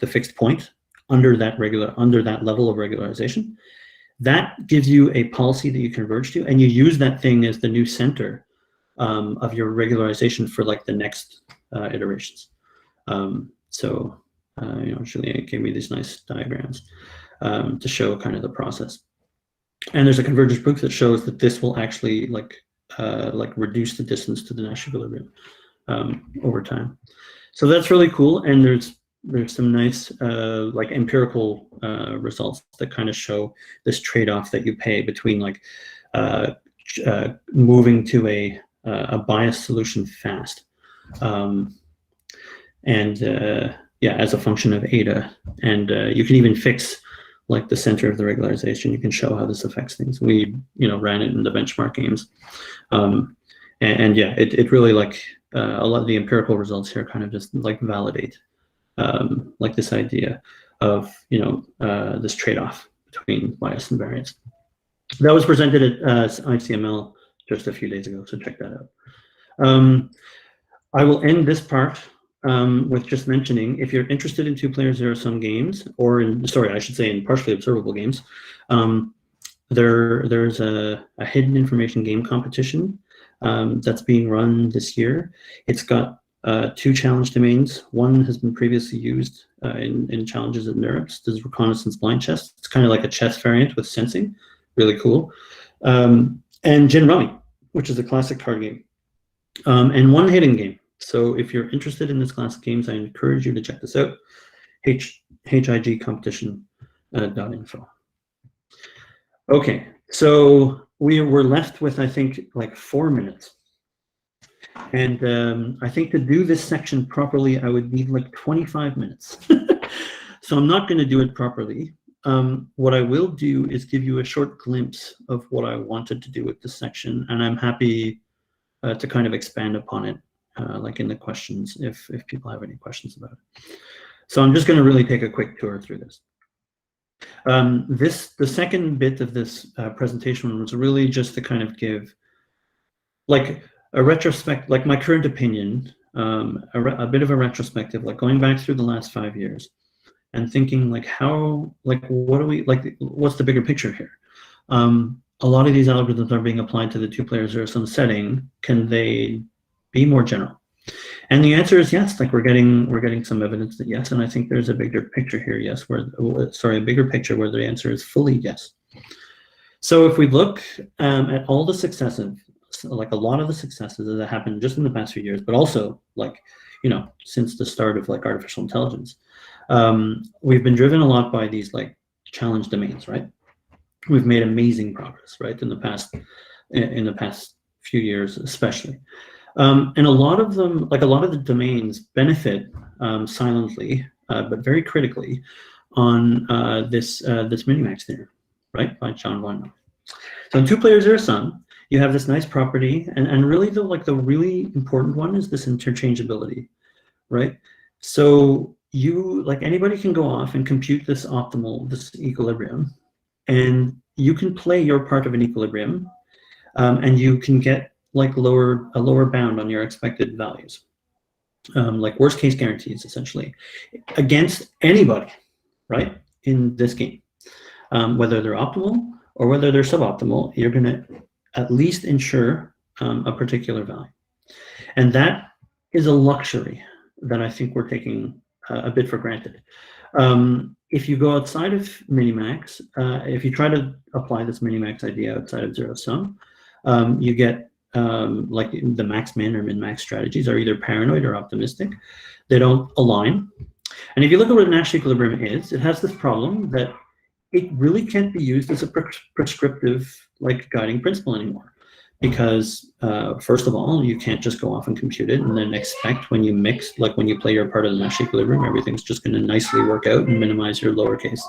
fixed point under that level of regularization. That gives you a policy that you converge to, and you use that thing as the new center of your regularization for like the next iterations. Julian gave me these nice diagrams to show kind of the process. And there's a convergence proof that shows that this will actually reduce the distance to the Nash equilibrium over time. So that's really cool, and there's some nice empirical results that kind of show this trade-off that you pay between moving to a biased solution fast, as a function of eta, and you can even fix like the center of the regularization. You can show how this affects things. We ran it in the benchmark games, it really a lot of the empirical results here kind of just validate this idea of this trade-off between bias and variance. That was presented at ICML just a few days ago, so check that out. I will end this part with just mentioning, if you're interested in two-player zero-sum games, or in partially observable games, there's a hidden information game competition that's being run this year. It's got 2 challenge domains. One has been previously used in challenges at NeurIPS. This is reconnaissance blind chess. It's kind of like a chess variant with sensing, really cool. And Gin Rummy, which is a classic card game, and one hidden game. So if you're interested in this class of games, I encourage you to check this out. higcompetition.info. Okay, so we're left with, I think, like 4 minutes. And I think to do this section properly, I would need like 25 minutes. So I'm not going to do it properly. What I will do is give you a short glimpse of what I wanted to do with this section, and I'm happy to kind of expand upon it, like in the questions, if people have any questions about it. So I'm just going to really take a quick tour through this. The second bit of this presentation was really just to kind of give like a retrospect, like my current opinion, a bit of a retrospective, like going back through the last 5 years and thinking like how, like what do we, like what's the bigger picture here? A lot of these algorithms are being applied to the 2-player zero-sum setting. Can they be more general? And the answer is yes. Like we're getting some evidence that yes, and I think there's a bigger picture here, yes, a bigger picture where the answer is fully yes. So if we look at all the successes, like a lot of the successes that happened just in the past few years, but also like, you know, since the start of like artificial intelligence, we've been driven a lot by these like challenge domains, right? We've made amazing progress, right, in the past few years, especially. And a lot of them, like a lot of the domains benefit silently, but very critically on this minimax theorem, right, by John Weinberg. So in 2-player zero-sum, you have this nice property, and really the really important one is this interchangeability, right? So you, like anybody can go off and compute this equilibrium, and you can play your part of an equilibrium, and you can get like a lower bound on your expected values, like worst case guarantees essentially, against anybody, right, in this game, whether they're optimal or whether they're suboptimal, you're going to at least ensure a particular value. And that is a luxury that I think we're taking a bit for granted. If you go outside of minimax, if you try to apply this minimax idea outside of zero-sum, you get like the max-min or min-max strategies are either paranoid or optimistic. They don't align. And if you look at what a Nash equilibrium is, it has this problem that it really can't be used as a prescriptive like guiding principle anymore, because first of all, you can't just go off and compute it and then expect when you mix, like when you play your part of the Nash equilibrium, everything's just going to nicely work out and minimize your lowercase,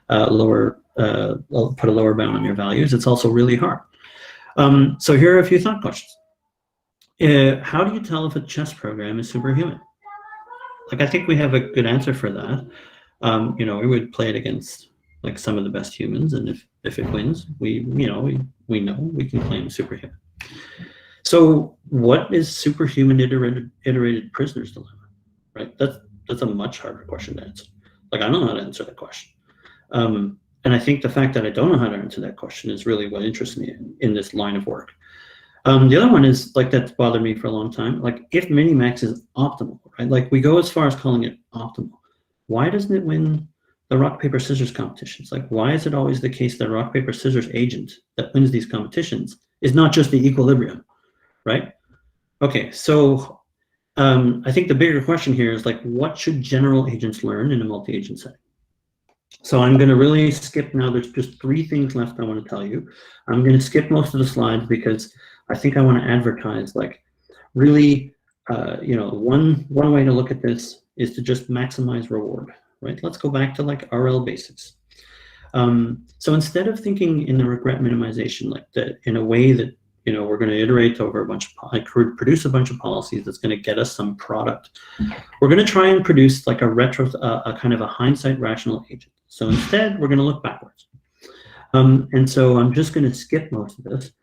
put a lower bound on your values. It's also really hard. So here are a few thought questions. How do you tell if a chess program is superhuman? Like I think we have a good answer for that. You know, we would play it against like some of the best humans, and if it wins, we know we can claim superhuman. So what is superhuman iterated prisoner's dilemma, right? That's a much harder question to answer. Like I don't know how to answer that question, and I think the fact that I don't know how to answer that question is really what interests me in this line of work. The other one is like that's bothered me for a long time. Like if minimax is optimal, right? Like we go as far as calling it optimal. Why doesn't it win the rock, paper, scissors competitions? Like, why is it always the case that rock, paper, scissors agent that wins these competitions is not just the equilibrium, right? Okay, so I think the bigger question here is like, what should general agents learn in a multi-agent setting? So I'm going to really skip now. There's just 3 things left I want to tell you. I'm going to skip most of the slides because I think I want to advertise like really, you know, one way to look at this is to just maximize reward. Right, let's go back to like RL basics. So instead of thinking in the regret minimization, like that in a way that, you know, we're going to iterate over a bunch of, like produce a bunch of policies that's going to get us some product, we're going to try and produce like a kind of a hindsight rational agent. So instead, we're going to look backwards. And so I'm just going to skip most of this.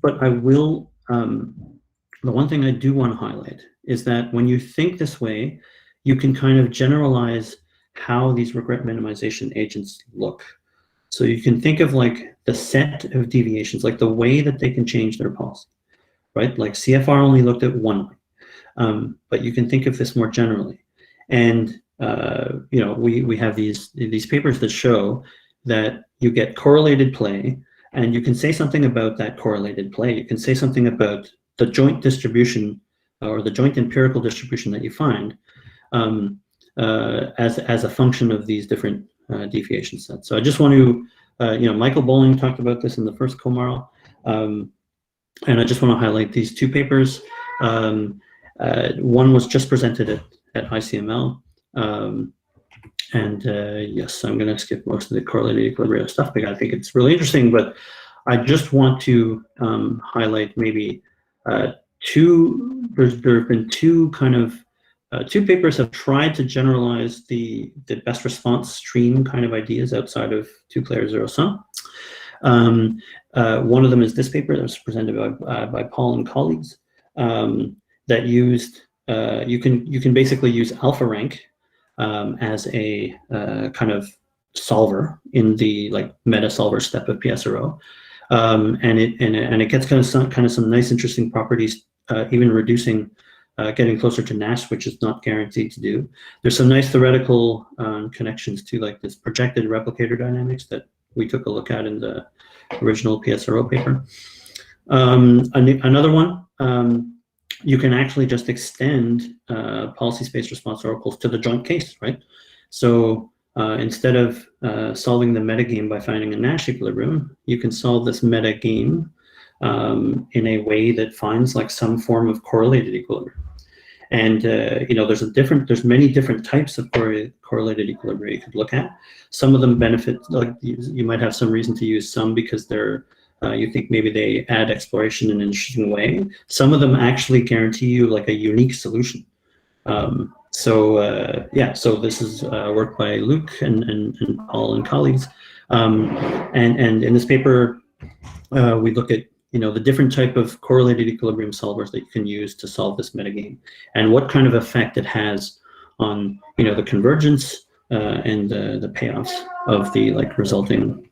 But I will, the one thing I do want to highlight is that when you think this way, you can kind of generalize how these regret minimization agents look. So you can think of like the set of deviations, like the way that they can change their policy, right? Like CFR only looked at one way, but you can think of this more generally. And you know, we have these papers that show that you get correlated play, and you can say something about that correlated play. You can say something about the joint distribution or the joint empirical distribution that you find as a function of these different deviation sets. So I just want to, you know, Michael Bowling talked about this in the first COMARL, and I just want to highlight these two papers. One was just presented at ICML, and yes, I'm going to skip most of the correlated equilibrium stuff because I think it's really interesting, but I just want to highlight maybe there have been two kind of two papers have tried to generalize the best response stream kind of ideas outside of two-player zero-sum. One of them is this paper that was presented by Paul and colleagues that used, you can basically use alpha rank as a kind of solver in the like meta solver step of PSRO. And it gets kind of some nice interesting properties, even reducing, getting closer to Nash, which is not guaranteed to do. There's some nice theoretical connections to like this projected replicator dynamics that we took a look at in the original PSRO paper. Another one, you can actually just extend policy space response oracles to the joint case, right? So instead of solving the metagame by finding a Nash equilibrium, you can solve this metagame in a way that finds like some form of correlated equilibrium. And you know, there's many different types of correlated equilibria you could look at. Some of them benefit, like you might have some reason to use some because they're you think maybe they add exploration in an interesting way. Some of them actually guarantee you like a unique solution. So yeah, so this is work by Luke and Paul and colleagues. And in this paper, we look at, you know, the different type of correlated equilibrium solvers that you can use to solve this metagame, and what kind of effect it has on, you know, the convergence and the payoffs of the like resulting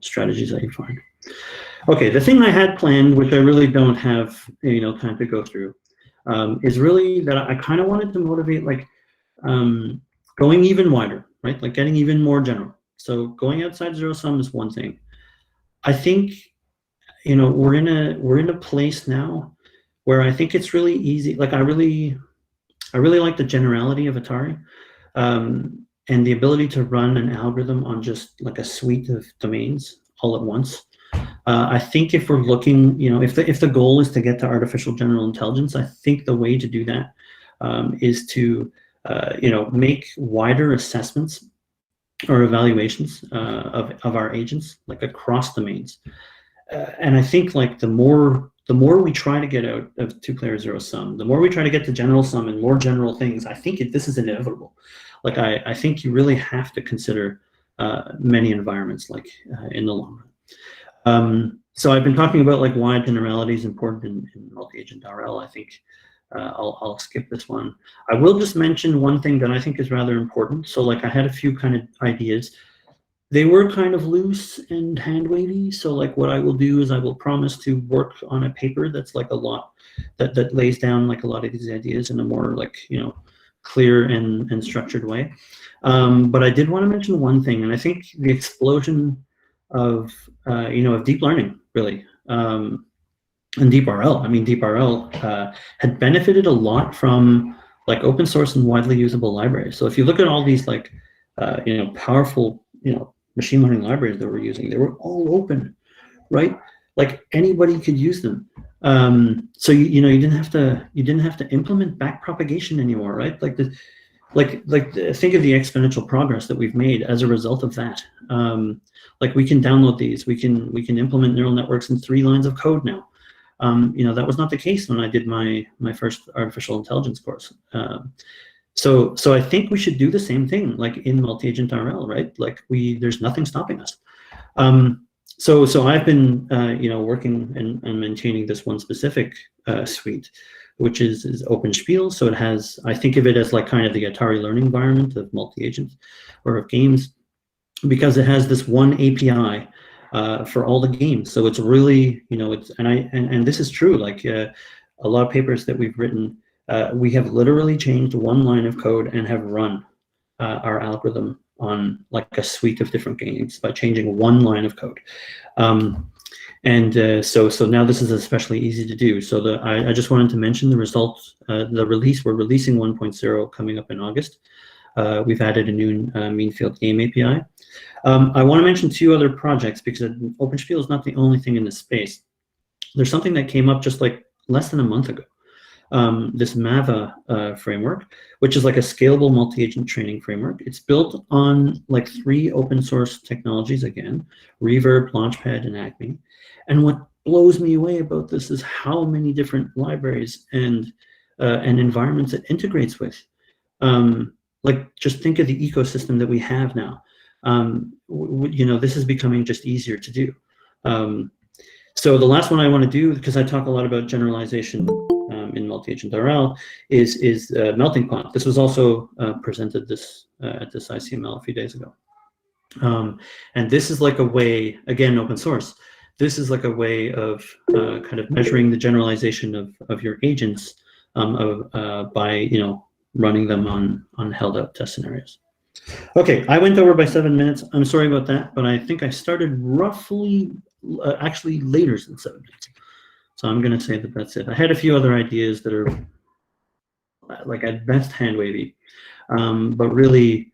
strategies that you find. Okay, the thing I had planned, which I really don't have, you know, time to go through, is really that I kind of wanted to motivate like going even wider, right? Like getting even more general. So going outside zero sum is one thing. I think, you know, we're in a place now where I think it's really easy. Like I really like the generality of Atari, and the ability to run an algorithm on just like a suite of domains all at once. I think if we're looking, you know, if the goal is to get to artificial general intelligence, I think the way to do that is to you know, make wider assessments or evaluations of our agents like across domains. And I think like the more we try to get out of two-player zero sum, the more we try to get to general sum and more general things, I think this is inevitable. Like I think you really have to consider many environments like in the long run. So I've been talking about like why generality is important in multi-agent RL. I think I'll skip this one. I will just mention one thing that I think is rather important. So like I had a few kind of ideas. They were kind of loose and hand-wavy. So like what I will do is I will promise to work on a paper that's like a lot, that lays down like a lot of these ideas in a more like, you know, clear and structured way. But I did want to mention one thing, and I think the explosion of, you know, of deep learning really, and DeepRL. I mean, DeepRL had benefited a lot from like open source and widely usable libraries. So if you look at all these like, you know, powerful, you know, machine learning libraries that we're using, they were all open, right? Like anybody could use them. So you know, you didn't have to implement backpropagation anymore, right? Like the, think of the exponential progress that we've made as a result of that. Like we can download these, we can implement neural networks in 3 lines of code now. You know, that was not the case when I did my first artificial intelligence course. So I think we should do the same thing, like in multi-agent RL, right? Like there's nothing stopping us. So I've been, you know, working and maintaining this one specific suite, which is OpenSpiel. So it has, I think of it as like kind of the Atari learning environment of multi-agents or of games. because it has this one API for all the games. So it's really, and this is true. Like a lot of papers that we've written, we have literally changed one line of code and have run our algorithm on like a suite of different games by changing one line of code. So now this is especially easy to do. So I just wanted to mention the results, the release. We're releasing 1.0 coming up in August. We've added a new mean field game API. I want to mention 2 other projects because OpenSpiel is not the only thing in this space. There's something that came up just like less than a month ago. This MAVA framework, which is like a scalable multi-agent training framework. It's built on like 3 open source technologies again, Reverb, Launchpad, and Acme. And what blows me away about this is how many different libraries and environments it integrates with. Like just think of the ecosystem that we have now. This is becoming just easier to do. So the last one I want to do, because I talk a lot about generalization in multi-agent RL, is melting pot. This was also presented at this ICML a few days ago. And this is like a way, again, open source. This is like a way of kind of measuring the generalization of your agents by running them on held out test scenarios. Okay, I went over by 7 minutes. I'm sorry about that, but I think I started roughly, actually later than 7 minutes. So I'm going to say that that's it. I had a few other ideas that are like at best hand wavy, but really,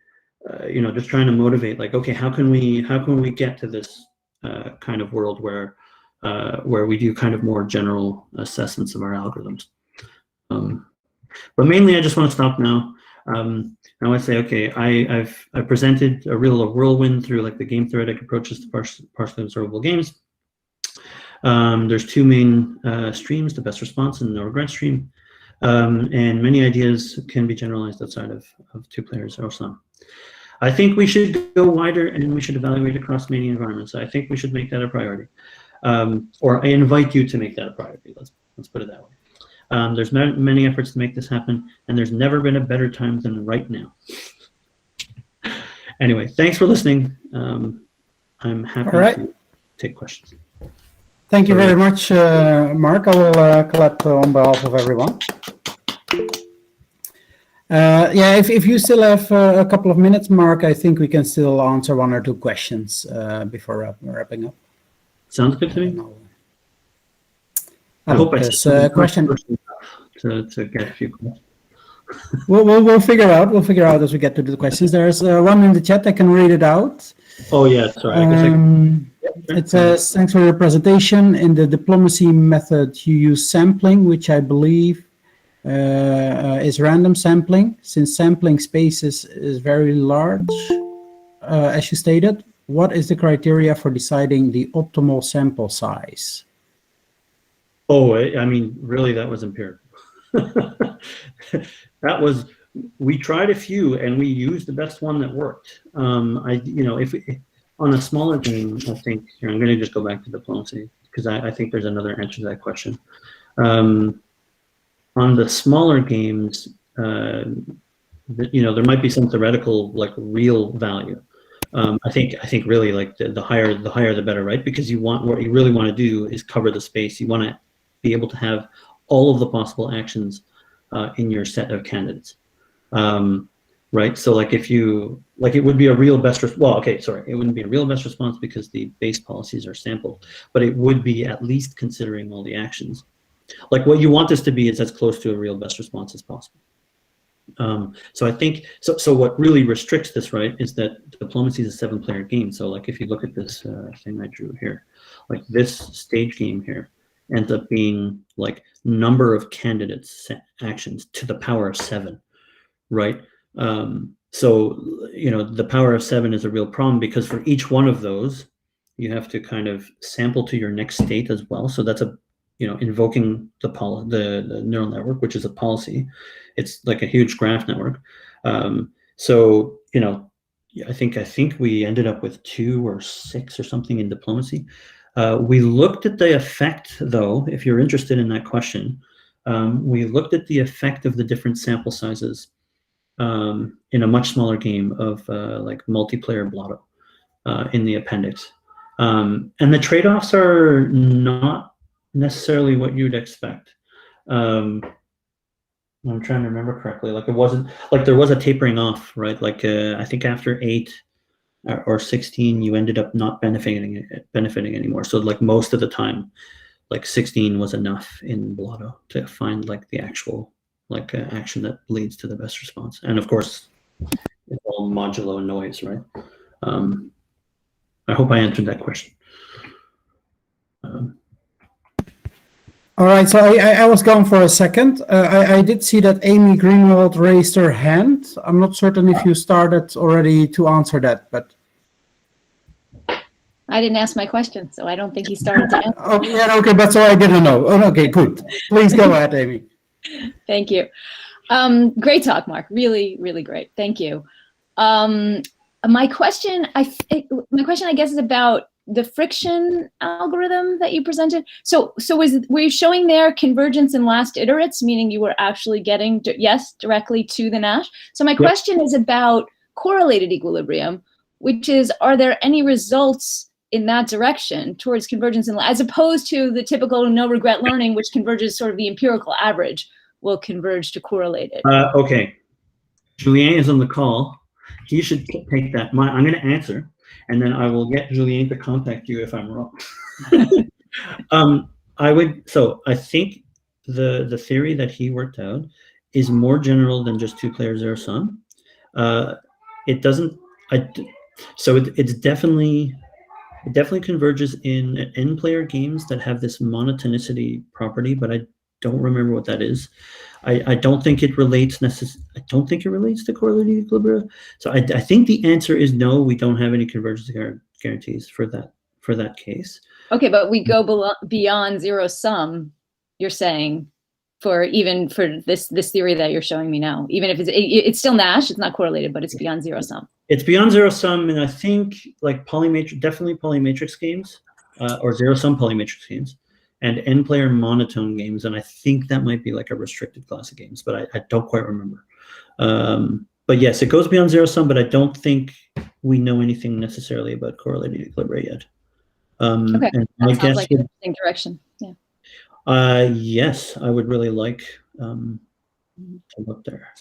just trying to motivate. Like, okay, how can we get to this kind of world where we do kind of more general assessments of our algorithms? But mainly, I just want to stop now. I want to say, okay, I've presented a whirlwind through like the game theoretic approaches to partially observable games. There's 2 main streams: the best response and the no regret stream. And many ideas can be generalized outside of 2 players or some. I think we should go wider and we should evaluate across many environments. I think we should make that a priority, or I invite you to make that a priority. Let's put it that way. There's many efforts to make this happen, and there's never been a better time than right now. Anyway, thanks for listening. I'm happy to take questions. Thank you very much, Mark. I will clap on behalf of everyone. If you still have a couple of minutes, Mark, I think we can still answer 1 or 2 questions before wrapping up. Sounds good to me. I hope this question to get a few questions. We'll figure out. We'll figure out as we get to the questions. There's one in the chat. I can read it out. Oh yeah, sorry. It says, "Thanks for your presentation. In the diplomacy method, you use sampling, which I believe is random sampling. Since sampling spaces is very large, as you stated, what is the criteria for deciding the optimal sample size?" Oh, I mean, really, that was empirical. We tried a few and we used the best one that worked. If on a smaller game, I think I'm going to just go back to diplomacy because I think there's another answer to that question. On the smaller games, there might be some theoretical like real value. I think really like the higher the better, right? Because what you really want to do is cover the space. You want to be able to have all of the possible actions in your set of candidates, right? So like if you it would be a real best it wouldn't be a real best response because the base policies are sampled, but it would be at least considering all the actions. Like what you want this to be is as close to a real best response as possible. So I think so what really restricts this, right, is that diplomacy is a 7-player game. So like if you look at this thing I drew here, like this stage game here ends up being like number of candidates actions to the power of 7, right? So the power of 7 is a real problem because for each one of those you have to kind of sample to your next state as well. So that's invoking the neural network, which is a policy. It's like a huge graph network. So I think we ended up with 2 or 6 or something in diplomacy. We looked at the effect, though, if you're interested in that question. We looked at the effect of the different sample sizes in a much smaller game of like multiplayer Blotto. in the appendix. And the trade-offs are not necessarily what you'd expect. I'm trying to remember correctly. Like, it wasn't like there was a tapering off, right? Like, I think after 8 or 16, you ended up not benefiting anymore. So like most of the time, like 16 was enough in Blotto to find like the actual like action that leads to the best response. And of course, it's all modulo noise, right? I hope I answered that question. All right, so I was gone for a second. I did see that Amy Greenwald raised her hand. I'm not certain if you started already to answer that, but I didn't ask my question, so I don't think he started to answer. oh yeah, okay, but so I didn't know. Oh, okay, good. Please go ahead, Amy. Thank you. Great talk, Mark. Really, really great. Thank you. My question, I guess, is about the friction algorithm that you presented. So were you showing there convergence in last iterates, meaning you were actually getting directly to the Nash? So my question is about correlated equilibrium, which is, are there any results in that direction towards convergence, as opposed to the typical no regret learning, which converges sort of the empirical average will converge to correlated? Okay, Julien is on the call. He should take that. I'm going to answer, and then I will get Julien to contact you if I'm wrong. I think the theory that he worked out is more general than just two-player zero sum. It doesn't. It definitely converges in n-player games that have this monotonicity property, but I don't remember what that is. I don't think it relates to correlated equilibria. So I think the answer is no. We don't have any convergence guarantees for that case. Okay, but we go beyond zero sum. You're saying for this theory that you're showing me now, even if it's still Nash, it's not correlated, but it's beyond zero sum. It's beyond zero sum, and I think like definitely polymatrix games, or zero sum polymatrix games, and n-player monotone games, and I think that might be like a restricted class of games, but I don't quite remember. But yes, it goes beyond zero sum, but I don't think we know anything necessarily about correlated equilibria yet. Okay, and that sounds like an interesting direction. Yeah. Yes, I would really like to look there.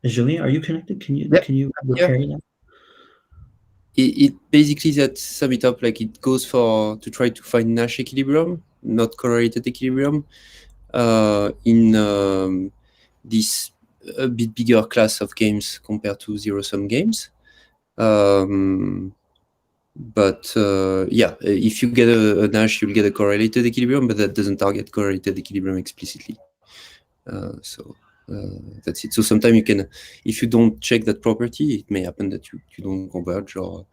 Julien, are you connected? Can you repair that? It basically, that sum it up, like it goes to try to find Nash equilibrium, not correlated equilibrium, in this a bit bigger class of games compared to zero-sum games. But yeah, if you get a Nash, you'll get a correlated equilibrium, but that doesn't target correlated equilibrium explicitly. That's it. So sometimes you can, if you don't check that property, it may happen that you don't converge, or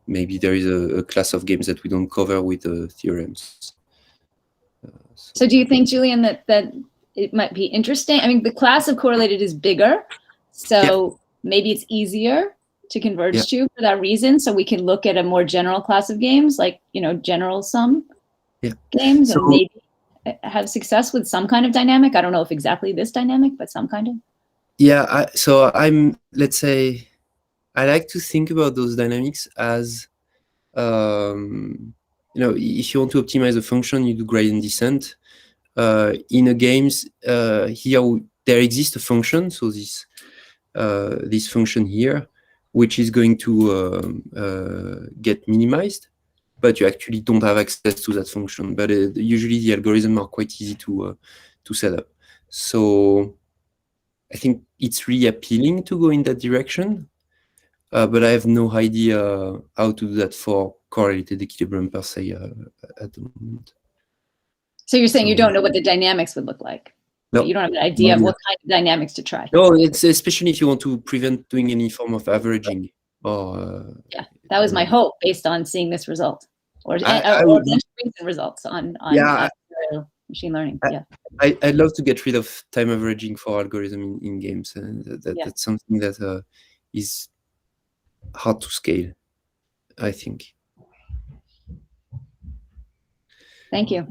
maybe there is a class of games that we don't cover with the theorems. So do you think, Julien, that it might be interesting? I mean, the class of correlated is bigger, so maybe it's easier to converge to for that reason. So we can look at a more general class of games, like, general sum games, and maybe have success with some kind of dynamic. I don't know if exactly this dynamic, but some kind of. Yeah, let's say, I like to think about those dynamics as, if you want to optimize a function, you do gradient descent. In a games, here there exists a function, so this function here, which is going to get minimized, but you actually don't have access to that function. But usually the algorithms are quite easy to set up. So I think it's really appealing to go in that direction, but I have no idea how to do that for correlated equilibrium per se at the moment. So you're saying you don't know what the dynamics would look like? No. You don't have an idea of what kind of dynamics to try? No, it's especially if you want to prevent doing any form of averaging. Yeah, that was my hope based on seeing this result, or recent results on machine learning. I'd love to get rid of time averaging for algorithm in games, and that's something that is hard to scale, I think. Thank you.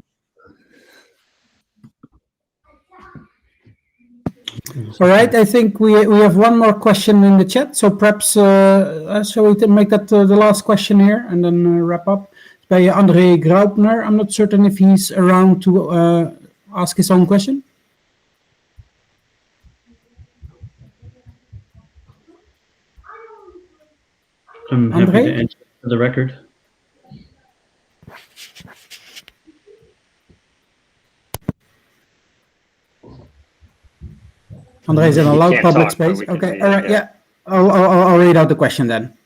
All right, I think we have one more question in the chat, so perhaps shall we make that the last question here and then wrap up? By André Graupner. I'm not certain if he's around to ask his own question. I'm happy to answer for the record. Andre is in a loud public talk, but space. we can Okay, read all it, right, yeah. I'll read out the question then.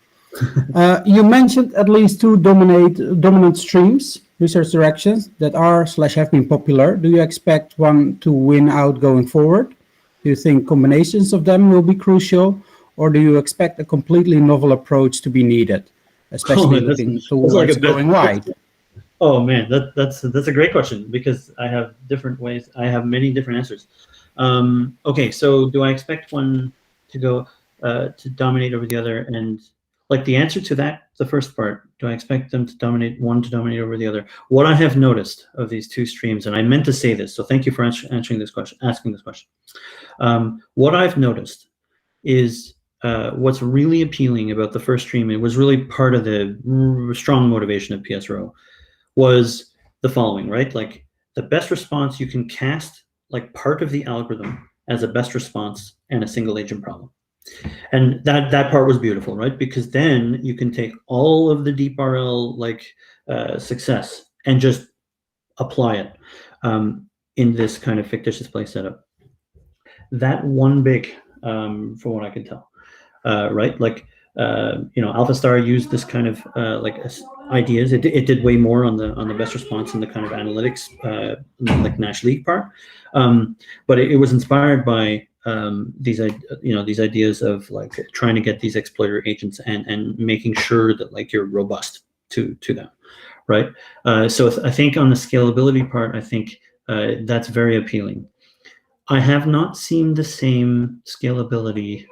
You mentioned at least two dominant streams, research directions that are/have been popular. Do you expect one to win out going forward? Do you think combinations of them will be crucial, or do you expect a completely novel approach to be needed, especially looking towards going wide? Oh man, that's a great question, because I have different ways. I have many different answers. Okay, so do I expect one to go to dominate over the other? And like the answer to that, the first part, do I expect them to dominate over the other? What I have noticed of these two streams, and I meant to say this, so thank you for answering this question, asking this question. What I've noticed is what's really appealing about the first stream, it was really part of the strong motivation of PSRO, was the following, right? Like the best response, you can cast like part of the algorithm as a best response and a single agent problem. And that part was beautiful, right? Because then you can take all of the DeepRL like success and just apply it in this kind of fictitious play setup. That one big, from what I can tell, right? Like, you know, AlphaStar used this kind of like ideas. It did way more on the best response and the kind of analytics, like Nash League part. But it was inspired by these ideas of like trying to get these exploiter agents and making sure that like you're robust to them, right? So I think on the scalability part, I think that's very appealing. I have not seen the same scalability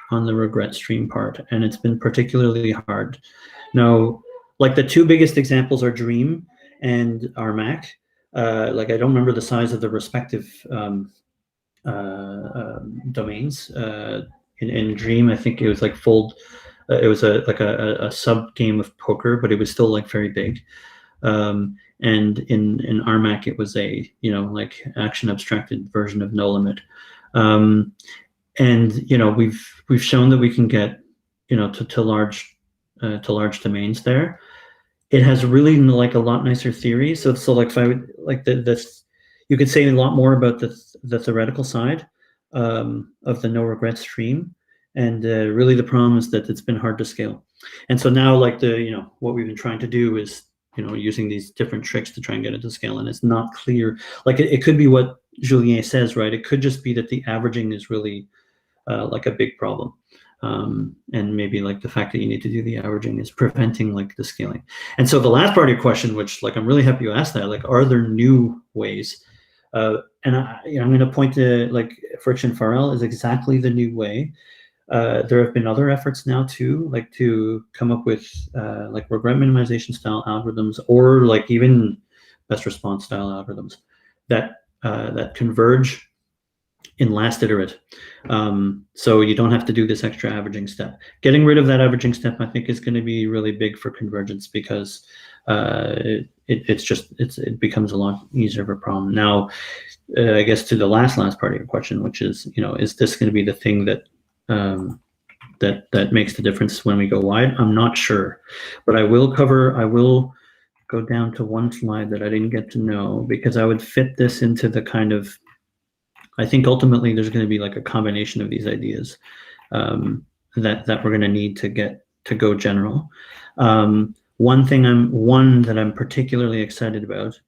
on the regret stream part, and it's been particularly hard. Now, like the two biggest examples are Dream and RMAC. Like I don't remember the size of the respective domains. In Dream, I think it was like fold. It was like a sub game of poker, but it was still like very big. And in RMAC, it was a like action abstracted version of No Limit. And we've shown that we can get to large domains there. It has really like a lot nicer theory. So like if I would like this, you could say a lot more about the theoretical side of the no regret stream. And really the problem is that it's been hard to scale. And so now like what we've been trying to do is using these different tricks to try and get it to scale. And it's not clear. Like it could be what Julien says, right? It could just be that the averaging is really like a big problem. And maybe like the fact that you need to do the averaging is preventing like the scaling. And so the last part of your question, which like I'm really happy you asked that, like are there new ways? And I'm going to point to like friction FRL is exactly the new way. There have been other efforts now too, like to come up with like regret minimization style algorithms, or like even best response style algorithms that converge in last iterate. So you don't have to do this extra averaging step. Getting rid of that averaging step, I think, is going to be really big for convergence, because it becomes a lot easier of a problem. Now, I guess to the last part of your question, which is, is this going to be the thing that that makes the difference when we go wide? I'm not sure, but I will go down to one slide that I didn't get to know, because I would fit this into the kind of, I think ultimately there's going to be like a combination of these ideas that we're going to need to get to go general. One that I'm particularly excited about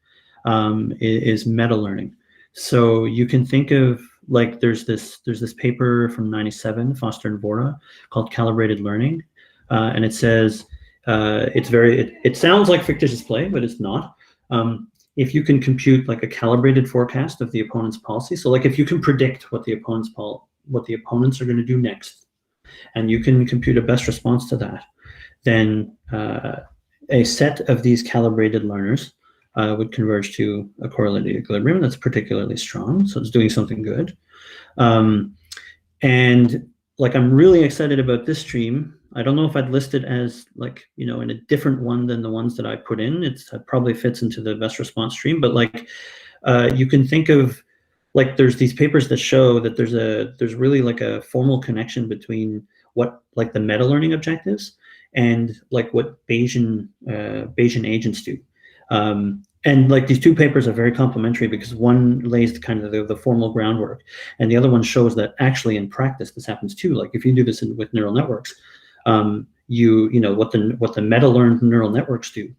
is meta learning. So you can think of like there's this paper from '97, Foster and Vora, called Calibrated Learning, and it says it sounds like fictitious play, but it's not. If you can compute like a calibrated forecast of the opponent's policy, so like if you can predict what the opponents are going to do next, and you can compute a best response to that, then a set of these calibrated learners would converge to a correlated equilibrium that's particularly strong, so it's doing something good. And like, I'm really excited about this stream. I don't know if I'd list it as like, you know, in a different one than the ones that I put in. It probably fits into the best response stream, but like, you can think of, like, there's these papers that show that there's really like a formal connection between what, like, the meta learning objectives and like what Bayesian agents do. And like, these two papers are very complementary because one lays kind of the formal groundwork, and the other one shows that actually in practice this happens too. Like, if you do this with neural networks, you know what the meta learned neural networks do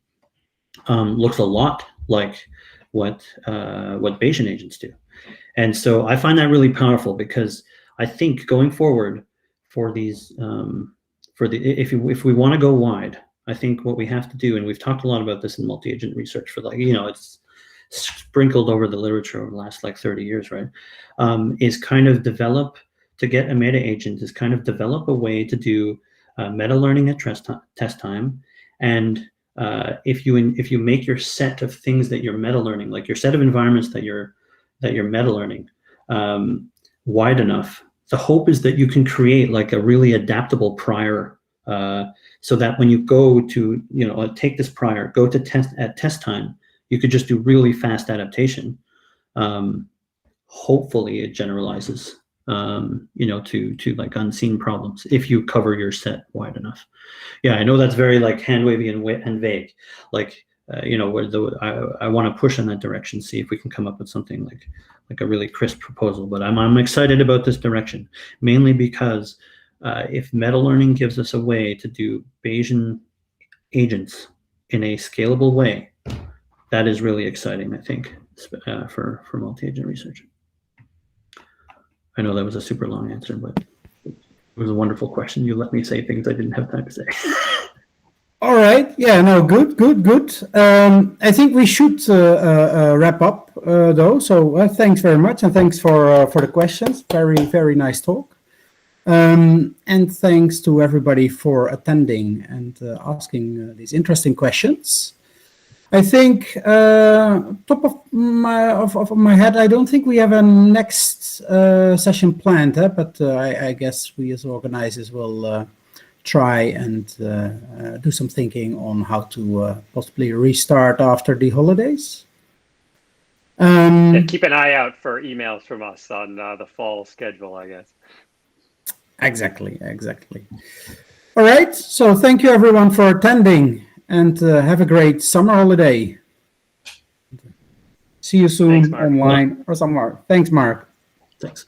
looks a lot like what Bayesian agents do. And so I find that really powerful, because I think going forward for these, if we want to go wide, I think what we have to do, and we've talked a lot about this in multi-agent research for, like, you know, it's sprinkled over the literature over the last like 30 years, right? Is kind of develop, to get a meta agent, is kind of develop a way to do meta learning at test time. And if you make your set of things that you're meta learning, like your set of environments that you're meta learning, wide enough, the hope is that you can create like a really adaptable prior, so that when you go to, you know, take this prior, go to test time, you could just do really fast adaptation. Hopefully it generalizes, you know, to like unseen problems if you cover your set wide enough. Yeah, I know that's very like hand wavy and vague. Like, you know, I want to push in that direction, see if we can come up with something like a really crisp proposal. But I'm excited about this direction, mainly because if meta learning gives us a way to do Bayesian agents in a scalable way, that is really exciting, I think, for multi-agent research. I know that was a super long answer, but it was a wonderful question. You let me say things I didn't have time to say. All right. Yeah, no, good. I think we should wrap up, though. So thanks very much, and thanks for the questions. Very, very nice talk. And thanks to everybody for attending and asking these interesting questions. I think, top of my head, I don't think we have a next session planned, but I guess we as organizers will try and do some thinking on how to possibly restart after the holidays. Yeah, keep an eye out for emails from us on the fall schedule, I guess. Exactly. All right, so thank you everyone for attending, and have a great summer holiday. See you soon. Thanks, Mark. Online or somewhere. Thanks, Mark. Thanks.